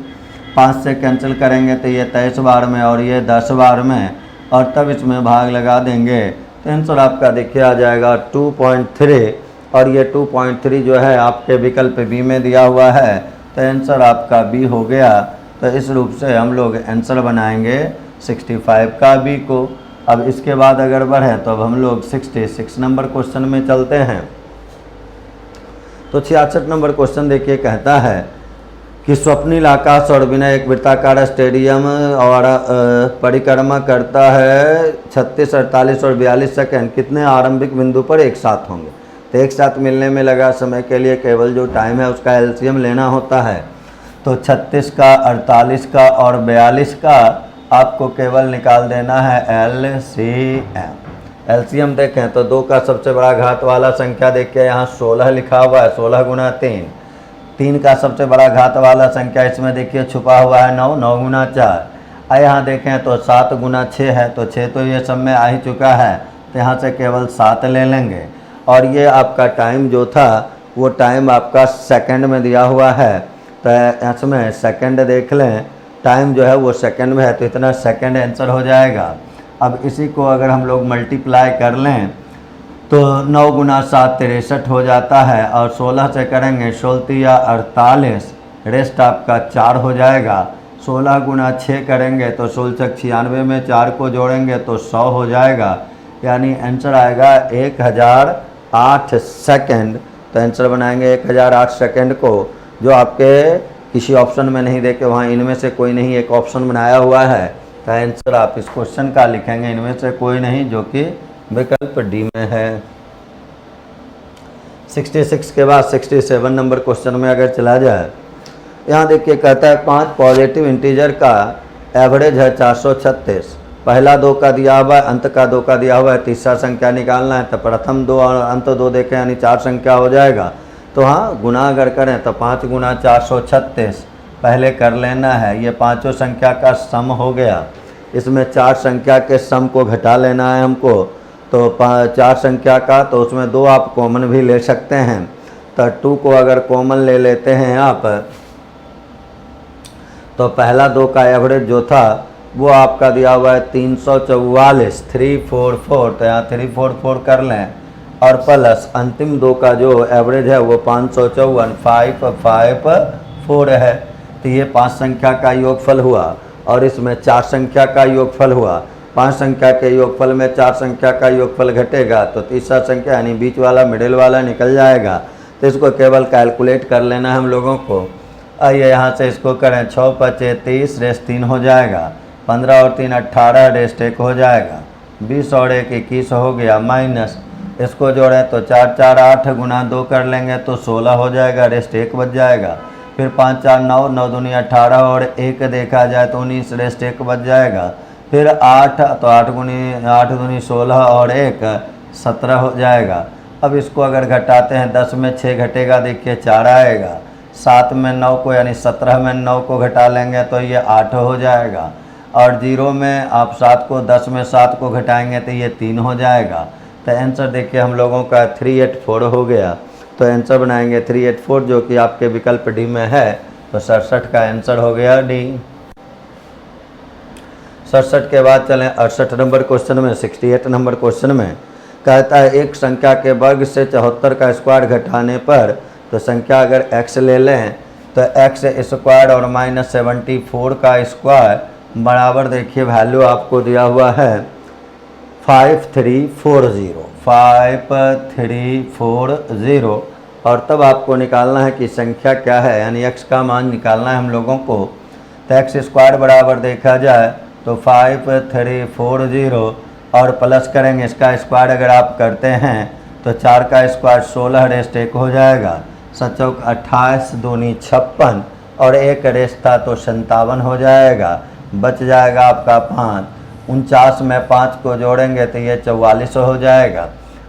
5 से कैंसिल करेंगे तो ये 23 बार में और ये 10 बार में, और तब इसमें भाग लगा देंगे तो आंसर आपका देखिए आ जाएगा 2.3। और ये 2.3 जो है आपके विकल्प बी में दिया हुआ है, तो आंसर आपका बी हो गया। तो इस रूप से हम लोग आंसर बनाएंगे 65 का बी को। अब इसके बाद अगर बढ़े तो अब हम लोग 66 नंबर क्वेश्चन में चलते हैं। तो 66 नंबर क्वेश्चन देखिए, कहता है कि स्वप्निल आकाश और विनय एक वृत्ताकार स्टेडियम और परिक्रमा करता है 36, 48 और 42 सेकंड कितने आरंभिक बिंदु पर एक साथ होंगे। तो एक साथ मिलने में लगा समय के लिए केवल जो टाइम है उसका एलसीएम लेना होता है। तो 36 का, 48 का और 42 का आपको केवल निकाल देना है एलसीएम। एलसीएम देखें तो 2 का सबसे बड़ा घात वाला संख्या देखिए यहाँ 16 लिखा हुआ है, 16 गुना 3। 3 का सबसे बड़ा घात वाला संख्या इसमें देखिए छुपा हुआ है 9, 9 गुना 4। यहाँ देखें तो 7 गुना 6 है, तो 6 तो ये सब में आ ही चुका है, तो यहाँ से केवल 7 ले लेंगे। और ये आपका टाइम जो था वो टाइम आपका सेकंड में दिया हुआ है, तो इसमें सेकंड देख लें, टाइम जो है वो सेकंड में है, तो इतना सेकंड आंसर हो जाएगा। अब इसी को अगर हम लोग मल्टीप्लाई कर लें तो 9 गुना 7 63 हो जाता है, और 16 से करेंगे 16 या 48, रेस्ट आपका 4 हो जाएगा। 16 गुना 6 करेंगे तो 16 96 में 4 को जोड़ेंगे तो 100 हो जाएगा, यानी आंसर आएगा 1008 सेकंड। तो आंसर बनाएंगे 1008 सेकंड को, जो आपके किसी ऑप्शन में नहीं देखे, वहाँ इनमें से कोई नहीं एक ऑप्शन बनाया हुआ है, तो आंसर आप इस क्वेश्चन का लिखेंगे इनमें से कोई नहीं, जो कि विकल्प डी में है। 66 के बाद 67 नंबर क्वेश्चन में अगर चला जाए, यहाँ देखिए कहता है 5 पॉजिटिव इंटीजर का एवरेज है 436। पहला 2 का दिया हुआ है, अंत का 2 का दिया हुआ है, तीसरा संख्या निकालना है। तो प्रथम 2 और अंत 2 देखें, यानी 4 संख्या हो जाएगा। तो हाँ, गुना अगर करें तो 5 गुना 436 पहले कर लेना है। ये पाँचों संख्या का सम हो गया, इसमें 4 संख्या के सम को घटा लेना है हमको। तो 4 संख्या का, तो उसमें 2 आप कॉमन भी ले सकते हैं। तो 2 को अगर कॉमन ले लेते हैं आप, तो पहला 2 का एवरेज जो था वो आपका दिया हुआ है 344, 344, तो यहाँ 344 कर लें, और प्लस अंतिम 2 का जो एवरेज है वो 554, 554 है। तो ये 5 संख्या का योगफल हुआ, और इसमें 4 संख्या का योगफल हुआ। 5 संख्या के योगफल में 4 संख्या का योगफल घटेगा, तो तीसरा संख्या यानी बीच वाला, मिडिल वाला निकल जाएगा। तो इसको केवल कैलकुलेट कर लेना है हम लोगों को। आइए यहाँ से इसको करें, 6 × 30 रेस 3 हो जाएगा, 15 और 3 18 रेस 1 हो जाएगा, 20 और 1 21 हो गया, माइनस इसको जोड़ें तो 4 4 8 गुना 2 कर लेंगे तो 16 हो जाएगा, रेस्ट 1 बच जाएगा। फिर 5 4 9, 9 दूनी 18 और 1 देखा जाए तो 19, रेस्ट 1 बच जाएगा। फिर 8, तो 8 दूनी 16 और 1 17 हो जाएगा। अब इसको अगर घटाते हैं, 10 में 6 घटेगा, देखिए 4 आएगा। 7 में 9 को, यानी 17 में 9 को घटा लेंगे तो ये 8 हो जाएगा। और 0 में आप 7 को, 10 में 7 को घटाएंगे तो ये 3 हो जाएगा। तो आंसर देखिए हम लोगों का 384 हो गया। तो आंसर बनाएंगे 384, जो कि आपके विकल्प डी में है। तो 67 का आंसर हो गया डी। 67 के बाद चलें 68 नंबर क्वेश्चन में। 68 नंबर क्वेश्चन में कहता है एक संख्या के वर्ग से 74 का स्क्वायर घटाने पर, तो संख्या अगर x ले लें तो x स्क्वायर और -74 का स्क्वायर बराबर, देखिए वैल्यू आपको दिया हुआ है 5340, और तब आपको निकालना है कि संख्या क्या है, यानी x का मान निकालना है हम लोगों को। तो x स्क्वायर बराबर देखा जाए तो 5340, और प्लस करेंगे इसका स्क्वायर अगर आप करते हैं तो 4 का स्क्वायर 16 रेस्ट 1 हो जाएगा, 7 28 दूनी 56 और 1 रेस्ट था तो 57 हो जाएगा। बच जाएगा आपका 5। 49 में 5 को जोड़ेंगे तो ये 44 हो जाएगा।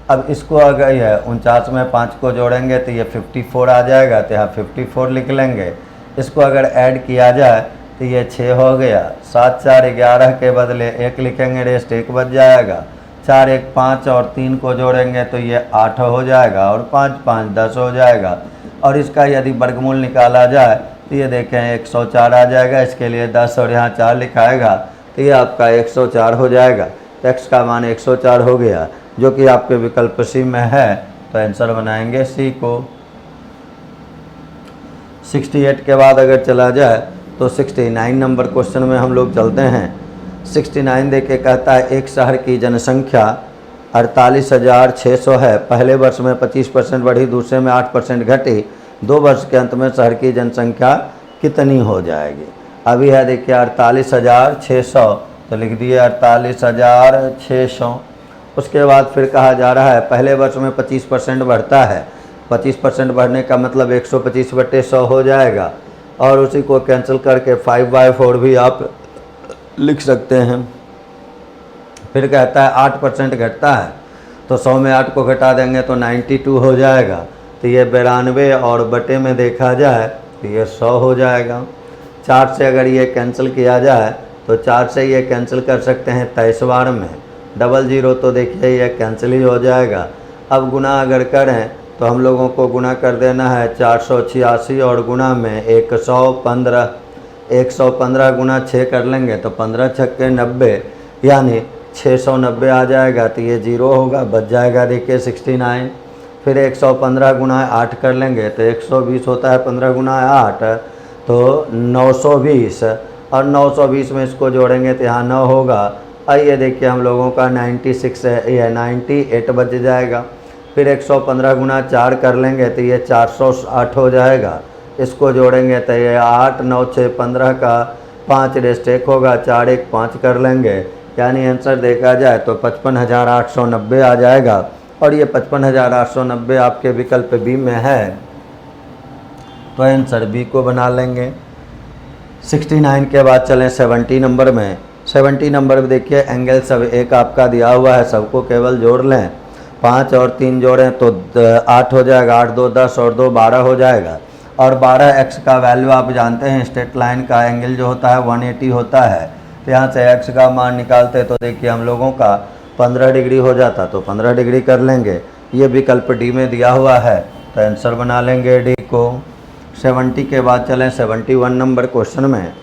अब इसको अगर ये 49 में 5 को जोड़ेंगे तो ये 54 आ जाएगा, तो यहाँ 54 लिख लेंगे। इसको अगर ऐड किया जाए तो ये 6 हो गया। 7 4 11 के बदले 1 लिखेंगे, रेस्ट 1 बच जाएगा। 4 1 5 और 3 को जोड़ेंगे तो ये 8 हो जाएगा, और 5 5 10 हो जाएगा। और इसका यदि वर्गमूल निकाला जाए तो ये देखें 104 आ जाएगा। इसके लिए 10 और यहाँ 4 लिखाएगा तो ये आपका 104 हो जाएगा। तो x का मान 104 हो गया जो कि आपके विकल्प सी में है। तो आंसर बनाएंगे सी को। 68 के बाद अगर चला जाए तो 69 नंबर क्वेश्चन में हम लोग चलते हैं। 69 देख के कहता है एक शहर की जनसंख्या 48,600 है। पहले वर्ष में 25% बढ़ी, दूसरे में 8% घटी, 2 वर्ष के अंत में शहर की जनसंख्या कितनी हो जाएगी। अभी है देखिए 48,600 तो लिख दिए 48,600। उसके बाद फिर कहा जा रहा है पहले वर्ष में 25% बढ़ता है। 25% बढ़ने का मतलब 125/100 हो जाएगा और उसी को कैंसिल करके 5/4 भी आप लिख सकते हैं। फिर कहता है 8% घटता है तो 100 में 8 को घटा देंगे तो 92 हो जाएगा। तो ये 92 और बटे में देखा जाए तो ये 100 हो जाएगा। 4 से अगर ये कैंसिल किया जाए तो 4 से ये कैंसिल कर सकते हैं 23 बार में। 00 तो देखिए ये कैंसिल ही हो जाएगा। अब गुना अगर करें तो हम लोगों को गुना कर देना है 486 और गुना में 115। 115 गुना 6 कर लेंगे तो 15 छक्के 90 यानी 690 आ जाएगा। तो ये 0 होगा, बच जाएगा देखिए 69। फिर 115 गुना 8 कर लेंगे तो 120 होता है। 15 गुना 8 तो 920 और 920 में इसको जोड़ेंगे तो यहाँ 9 होगा। आइए देखिए हम लोगों का 96 है, ये 98 बच जाएगा। फिर 115 गुना 4 कर लेंगे तो ये 408 हो जाएगा। इसको जोड़ेंगे तो ये 8 9 6 15 का 5 रेस्ट 1 होगा, 4 1 5 कर लेंगे यानी आंसर देखा जाए तो 55,890 आ जाएगा। और ये 55,890 आपके विकल्प बी में है तो आंसर बी को बना लेंगे। 69 के बाद चलें 70 नंबर में। 70 नंबर में देखिए एंगल सब एक आपका दिया हुआ है, सबको केवल जोड़ लें। 5 और 3 जोड़ें तो 8 हो जाएगा, 8 2 10 और 2 12 हो जाएगा। और 12x का वैल्यू आप जानते हैं स्ट्रेट लाइन का एंगल जो होता है 180 होता है। तो यहाँ से x का मान निकालते तो देखिए हम लोगों का 15 डिग्री हो जाता तो 15 डिग्री कर लेंगे। ये विकल्प डी में दिया हुआ है तो आंसर बना लेंगे डी को। 70 के बाद चलें 71 नंबर क्वेश्चन में।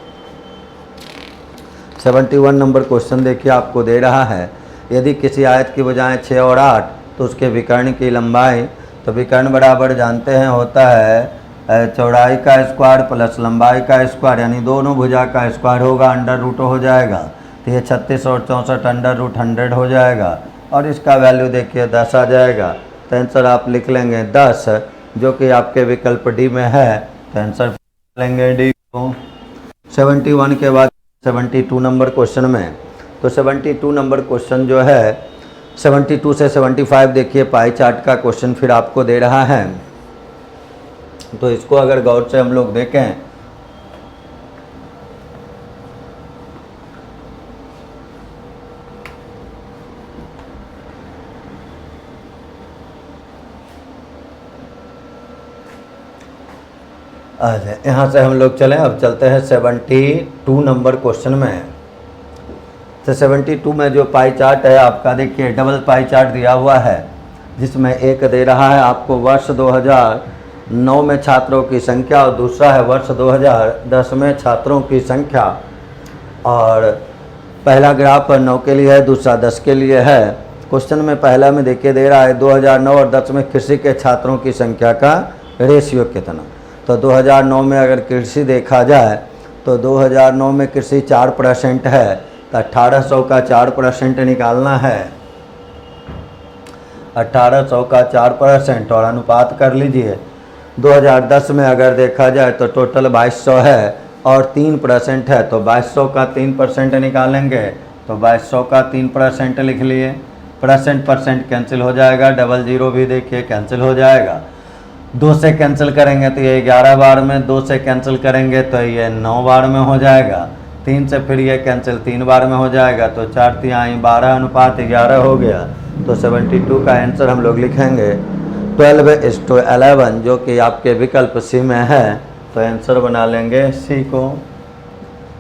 71 नंबर क्वेश्चन देखिए आपको दे रहा है यदि किसी आयत की बजाय 6 और 8 तो उसके विकर्ण की लंबाई, तो विकर्ण बराबर जानते हैं होता है चौड़ाई का स्क्वायर प्लस लंबाई का स्क्वायर यानी दोनों भुजा का स्क्वायर होगा, अंडर रूट हो जाएगा। तो ये 36 और 64 अंडर रूट 100 हो जाएगा और इसका वैल्यू देखिए 10 आ जाएगा। तो आंसर आप लिख लेंगे 10 जो कि आपके विकल्प डी में है। तो आंसर लेंगे डी को। 71 के बाद 72 नंबर क्वेश्चन में। तो 72 नंबर क्वेश्चन जो है 72 से 75 देखिए पाई चार्ट का क्वेश्चन फिर आपको दे रहा है। तो इसको अगर गौर से हम लोग देखें यहाँ से हम लोग चलें। अब चलते हैं 72 नंबर क्वेश्चन में। तो 72 में जो पाई चार्ट है आपका देखिए डबल पाई चार्ट दिया हुआ है जिसमें एक दे रहा है आपको वर्ष 2009 में छात्रों की संख्या और दूसरा है वर्ष 2010 में छात्रों की संख्या। और पहला ग्राफ 9 के लिए है, दूसरा 10 के लिए है। क्वेश्चन में पहला में देखिए दे रहा है 2009 और 10 में कृषि के छात्रों की संख्या का रेशियो कितना। तो 2009 में अगर कृषि देखा जाए तो 2009 में कृषि 4% है तो 1800 का 4% निकालना है। 1800 का 4% और अनुपात कर लीजिए। 2010 में अगर देखा जाए तो टोटल 2200 है और 3% है तो 2200 का 3% निकालेंगे तो 2200 का 3% लिख लिए। परसेंट कैंसिल हो जाएगा, 00 भी देखिए कैंसिल हो जाएगा। 2 से कैंसिल करेंगे तो ये 11 बार में, 2 से कैंसिल करेंगे तो ये 9 बार में हो जाएगा। 3 से फिर ये कैंसिल 3 बार में हो जाएगा तो 4 तिहाई 12 अनुपात 11 हो गया। तो 72 का आंसर हम लोग लिखेंगे 12:11 जो कि आपके विकल्प सी में है। तो आंसर बना लेंगे सी को।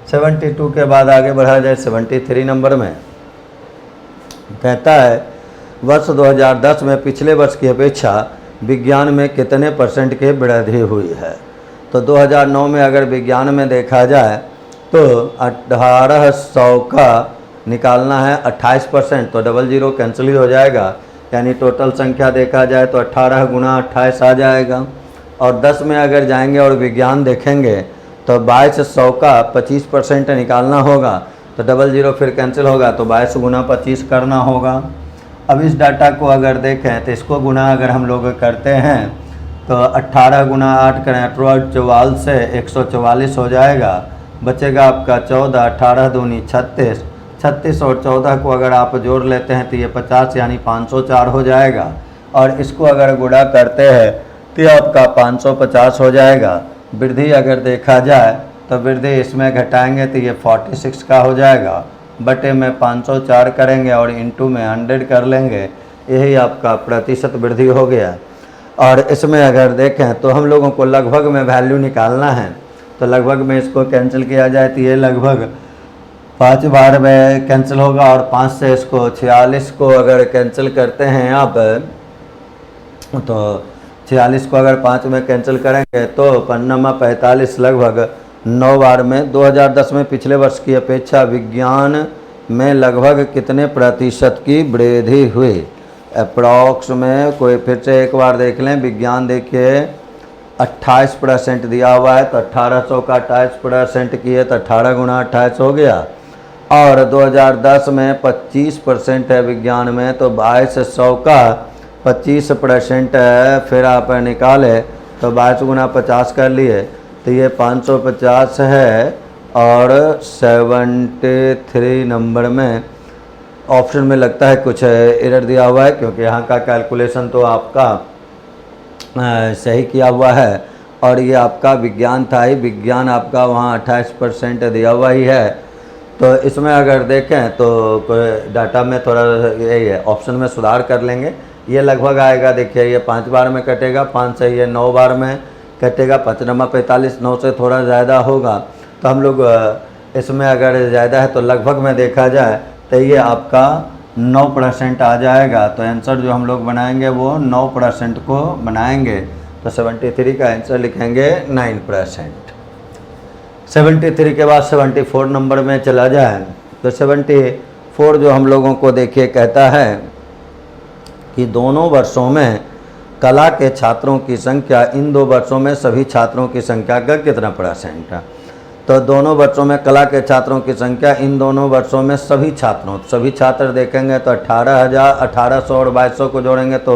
72 के बाद आगे बढ़ा जाए 73 नंबर में। कहता है वर्ष 2010 में पिछले वर्ष की अपेक्षा विज्ञान में कितने % की वृद्धि हुई है। तो 2009 में अगर विज्ञान में देखा जाए तो 1800 का निकालना है 28%, तो 00 कैंसिल ही हो जाएगा, यानी टोटल संख्या देखा जाए तो 18 गुना 28 आ जाएगा। और 10 में अगर जाएंगे और विज्ञान देखेंगे तो 2200 का 25% निकालना होगा, तो 00 फिर कैंसिल होगा, तो 22 गुना 25 करना होगा। अब इस डाटा को अगर देखें तो इसको गुना अगर हम लोग करते हैं तो 18 गुना 8 करें 18 से 144 हो जाएगा, बचेगा आपका 14, 18 दूनी 36, 36 और 14 को अगर आप जोड़ लेते हैं तो ये 50 यानी 504 हो जाएगा। और इसको अगर गुणा करते हैं तो ये आपका 550 हो जाएगा। वृद्धि अगर देखा जाए तो वृद्धि इसमें घटाएंगे तो ये 46 का हो जाएगा, बटे में 504 करेंगे और इंटू में 100 कर लेंगे, यही आपका प्रतिशत वृद्धि हो गया। और इसमें अगर देखें तो हम लोगों को लगभग में वैल्यू निकालना है, तो लगभग में इसको कैंसिल किया जाए तो ये लगभग 5 बार में कैंसिल होगा, और 5 से इसको 46 को अगर कैंसिल करते हैं आप तो 46 को अगर 5 में कैंसिल करेंगे तो 45 लगभग 9 बार में। 2010 में पिछले वर्ष की अपेक्षा विज्ञान में लगभग कितने प्रतिशत की वृद्धि हुई। अप्रॉक्स में कोई फिर से एक बार देख लें, विज्ञान देखिए 28% दिया हुआ है, तो 1800 का 28% किए तो 18 गुना 28 हो गया। और 2010 में 25% है विज्ञान में, तो 2200 का 25% है, फिर आप निकाले तो 22 गुना 50 कर लिए तो ये 550 है। और 73 नंबर में ऑप्शन में लगता है कुछ एरर दिया हुआ है, क्योंकि यहाँ का कैलकुलेशन तो आपका सही किया हुआ है, और ये आपका विज्ञान था ही, विज्ञान आपका वहाँ 28% दिया हुआ ही है। तो इसमें अगर देखें तो डाटा में थोड़ा यही है, ऑप्शन में सुधार कर लेंगे। ये लगभग आएगा, देखिए ये 5 बार में कटेगा, 5 से ये 9 बार में कटेगा, 5 नमा 45, 9 से थोड़ा ज़्यादा होगा, तो हम लोग इसमें अगर ज़्यादा है तो लगभग में देखा जाए तो ये आपका 9% आ जाएगा। तो आंसर जो हम लोग बनाएंगे वो 9% को बनाएंगे, तो 73 का आंसर लिखेंगे 9%। 73 के बाद 74 नंबर में चला जाए तो 74 जो हम लोगों को देखिए कहता है कि दोनों वर्षों में कला के छात्रों की संख्या इन 2 वर्षों में सभी छात्रों की संख्या का कितना % है। तो दोनों वर्षों में कला के छात्रों की संख्या इन दोनों वर्षों में सभी छात्र देखेंगे तो 1800 और 2200 को जोड़ेंगे तो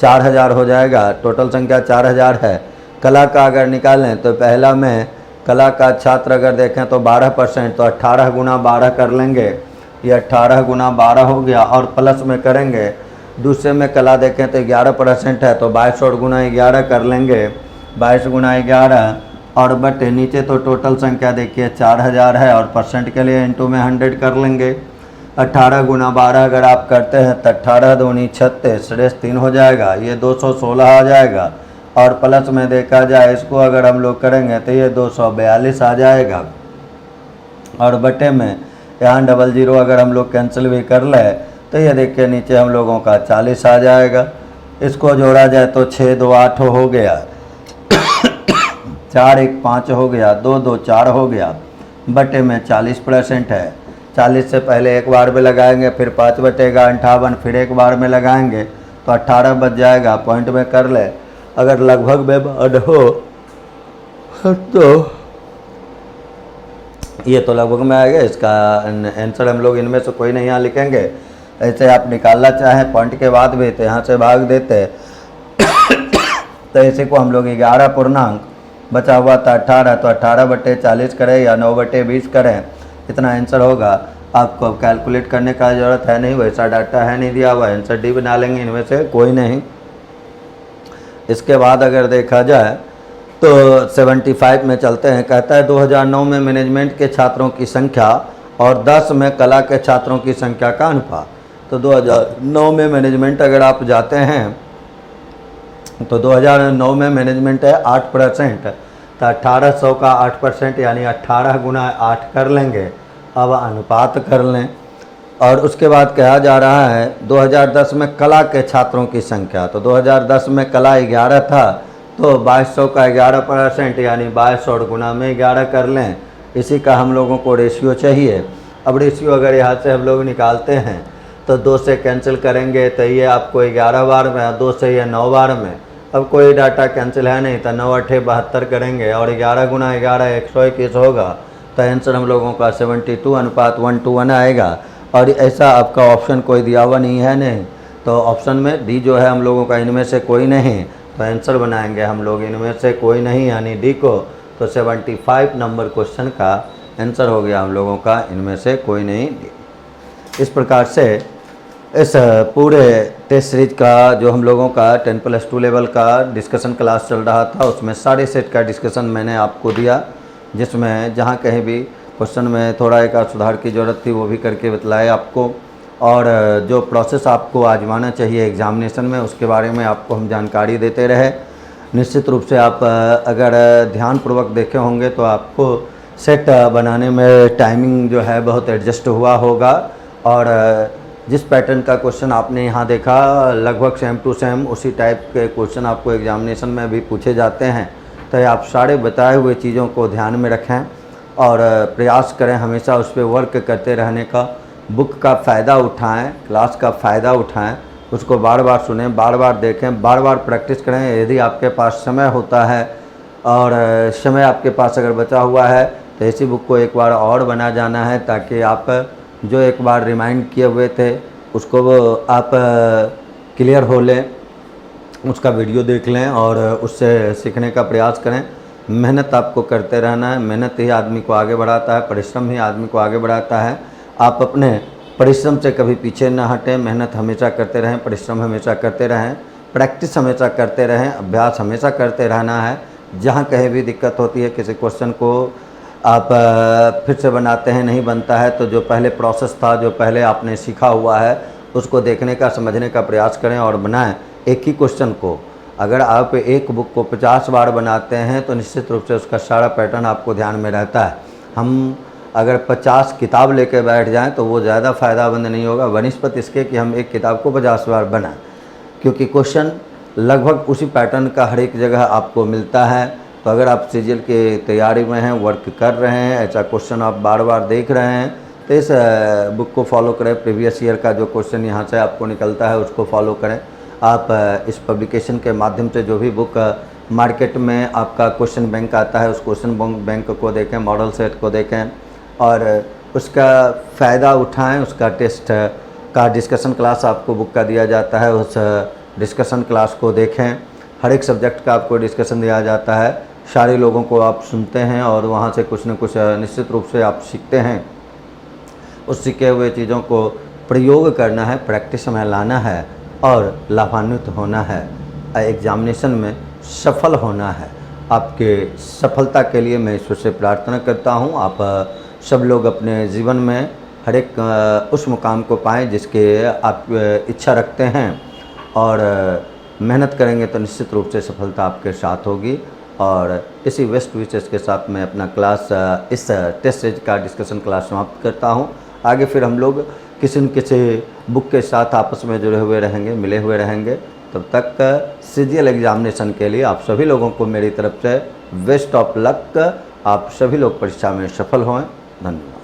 4000 हो जाएगा, टोटल संख्या 4000 है। कला का अगर निकालें तो पहला में कला का छात्र अगर देखें तो 12%, तो 18 गुना 12 कर लेंगे, ये 18 गुना 12 हो गया, और प्लस में करेंगे। दूसरे में कला देखें तो 11% है, तो 22 और गुना 11 कर लेंगे, 22 गुना 11 और बटे नीचे तो टोटल संख्या देखिए 4000 है, और परसेंट के लिए इंटू में 100 कर लेंगे। 18 गुना 12 अगर आप करते हैं तो 18 दूनी 36 रेस 3 हो जाएगा, ये 216 आ जाएगा, और प्लस में देखा जाए इसको अगर हम लोग करेंगे तो ये 242 आ जाएगा, और बटे में यहाँ 00 अगर हम लोग कैंसिल भी कर ले तो ये देखिए नीचे हम लोगों का 40 आ जाएगा। इसको जोड़ा जाए तो 6 2 8 हो गया, 4 1 5 हो गया, 2 2 4 हो गया, बटे में 40% है। 40 से पहले एक बार में लगाएंगे, फिर 5 बटेगा 58, फिर एक बार में लगाएंगे तो 18 बच जाएगा, पॉइंट में कर ले। अगर लगभग में बन हो तो ये तो लगभग में आएगा, इसका आंसर हम लोग इनमें से कोई नहीं यहाँ लिखेंगे। ऐसे आप निकालना चाहें पॉइंट के बाद भी तो यहाँ से भाग देते तो इसी को हम लोग 11 पूर्णांक बचा हुआ था 18, तो 18 बटे 40 करें या 9 बटे 20 करें, इतना आंसर होगा। आपको कैलकुलेट करने का ज़रूरत है नहीं, वैसा डाटा है नहीं दिया हुआ, आंसर डी बना लेंगे, इनमें से कोई नहीं। इसके बाद अगर देखा जाए तो 75 में चलते हैं, कहता है 2009 में मैनेजमेंट के छात्रों की संख्या और 10 में कला के छात्रों की संख्या का अनुपात। तो 2009 में मैनेजमेंट अगर आप जाते हैं तो 2009 में मैनेजमेंट है 8%, तो 1800 का 8% यानी 18 गुना 8 कर लेंगे। अब अनुपात कर लें और उसके बाद कहा जा रहा है 2010 में कला के छात्रों की संख्या, तो 2010 में कला 11 था, तो 2200 का 11% यानी 2200 गुना में 11 कर लें, इसी का हम लोगों को रेशियो चाहिए। अब रेशियो अगर यहाँ से हम लोग निकालते हैं तो 2 से कैंसिल करेंगे तो ये आपको 11 बार में, 2 से ये 9 बार में। अब कोई डाटा कैंसिल है नहीं, तो 9 8 72 करेंगे और 11 गुना 11 121 होगा, तो आंसर हम लोगों का 72:1 आएगा। और ऐसा आपका ऑप्शन कोई दिया हुआ नहीं है, नहीं तो ऑप्शन में डी जो है हम लोगों का इनमें से कोई नहीं, तो आंसर बनाएंगे हम लोग इनमें से कोई नहीं यानी डी को, तो 75 नंबर क्वेश्चन का आंसर हो गया हम लोगों का इनमें से कोई नहीं डी। इस प्रकार से इस पूरे टेस्ट सीरीज का जो हम लोगों का 10+2 लेवल का डिस्कशन क्लास चल रहा था, उसमें सारे सेट का डिस्कशन मैंने आपको दिया, जिसमें जहाँ कहीं भी क्वेश्चन में थोड़ा एक सुधार की ज़रूरत थी वो भी करके बतलाए आपको, और जो प्रोसेस आपको आजमाना चाहिए एग्जामिनेशन में उसके बारे में आपको हम जानकारी देते रहे। निश्चित रूप से आप अगर ध्यानपूर्वक देखे होंगे तो आपको सेट बनाने में टाइमिंग जो है बहुत एडजस्ट हुआ होगा, और जिस पैटर्न का क्वेश्चन आपने यहाँ देखा लगभग सेम टू सेम उसी टाइप के क्वेश्चन आपको एग्जामिनेशन में भी पूछे जाते हैं। तो आप सारे बताए हुए चीज़ों को ध्यान में रखें और प्रयास करें हमेशा उस पर वर्क करते रहने का, बुक का फ़ायदा उठाएं, क्लास का फ़ायदा उठाएं, उसको बार बार सुनें, बार बार देखें, बार बार प्रैक्टिस करें। यदि आपके पास समय होता है और समय आपके पास अगर बचा हुआ है तो इसी बुक को एक बार और बना जाना है, ताकि आप जो एक बार रिमाइंड किए हुए थे उसको आप क्लियर हो लें, उसका वीडियो देख लें और उससे सीखने का प्रयास करें। मेहनत आपको करते रहना है, मेहनत ही आदमी को आगे बढ़ाता है, परिश्रम ही आदमी को आगे बढ़ाता है। आप अपने परिश्रम से कभी पीछे ना हटें, मेहनत हमेशा करते रहें, परिश्रम हमेशा करते रहें, प्रैक्टिस हमेशा करते रहें, अभ्यास हमेशा करते रहना है। जहाँ कहीं भी दिक्कत होती है, किसी क्वेश्चन को आप फिर से बनाते हैं नहीं बनता है, तो जो पहले प्रोसेस था, जो पहले आपने सीखा हुआ है उसको देखने का, समझने का प्रयास करें और बनाएं। एक ही क्वेश्चन को अगर आप एक बुक को 50 बार बनाते हैं तो निश्चित रूप से उसका सारा पैटर्न आपको ध्यान में रहता है। हम अगर 50 किताब लेकर बैठ जाएं तो वो ज़्यादा फ़ायदामंद नहीं होगा बनिस्पत इसके कि हम एक किताब को 50 बार बनाएं, क्योंकि क्वेश्चन लगभग उसी पैटर्न का हर एक जगह आपको मिलता है। तो अगर आप सीजीएल की तैयारी में हैं, वर्क कर रहे हैं, ऐसा क्वेश्चन आप बार बार देख रहे हैं, तो इस बुक को फॉलो करें। प्रीवियस ईयर का जो क्वेश्चन यहाँ से आपको निकलता है उसको फॉलो करें। आप इस पब्लिकेशन के माध्यम से जो भी बुक मार्केट में आपका क्वेश्चन बैंक आता है उस क्वेश्चन बैंक को देखें, मॉडल सेट को देखें और उसका फ़ायदा उठाएं। उसका टेस्ट का डिस्कशन क्लास आपको बुक का दिया जाता है, उस डिस्कशन क्लास को देखें। हर एक सब्जेक्ट का आपको डिस्कशन दिया जाता है, सारे लोगों को आप सुनते हैं और वहाँ से कुछ न कुछ निश्चित रूप से आप सीखते हैं। उस सीखे हुए चीज़ों को प्रयोग करना है, प्रैक्टिस में लाना है और लाभान्वित होना है, एग्जामिनेशन में सफल होना है। आपके सफलता के लिए मैं ईश्वर से प्रार्थना करता हूँ आप सब लोग अपने जीवन में हर एक उस मुकाम को पाएँ जिसके आप इच्छा रखते हैं, और मेहनत करेंगे तो निश्चित रूप से सफलता आपके साथ होगी। और इसी बेस्ट विशेष के साथ मैं अपना क्लास इस टेस्ट सीरीज का डिस्कशन क्लास समाप्त करता हूँ। आगे फिर हम लोग किसी न किसी बुक के साथ आपस में जुड़े हुए रहेंगे, मिले हुए रहेंगे। तब तक सीजीएल एग्जामिनेशन के लिए आप सभी लोगों को मेरी तरफ से बेस्ट ऑफ लक। आप सभी लोग परीक्षा में सफल हों। धन्यवाद।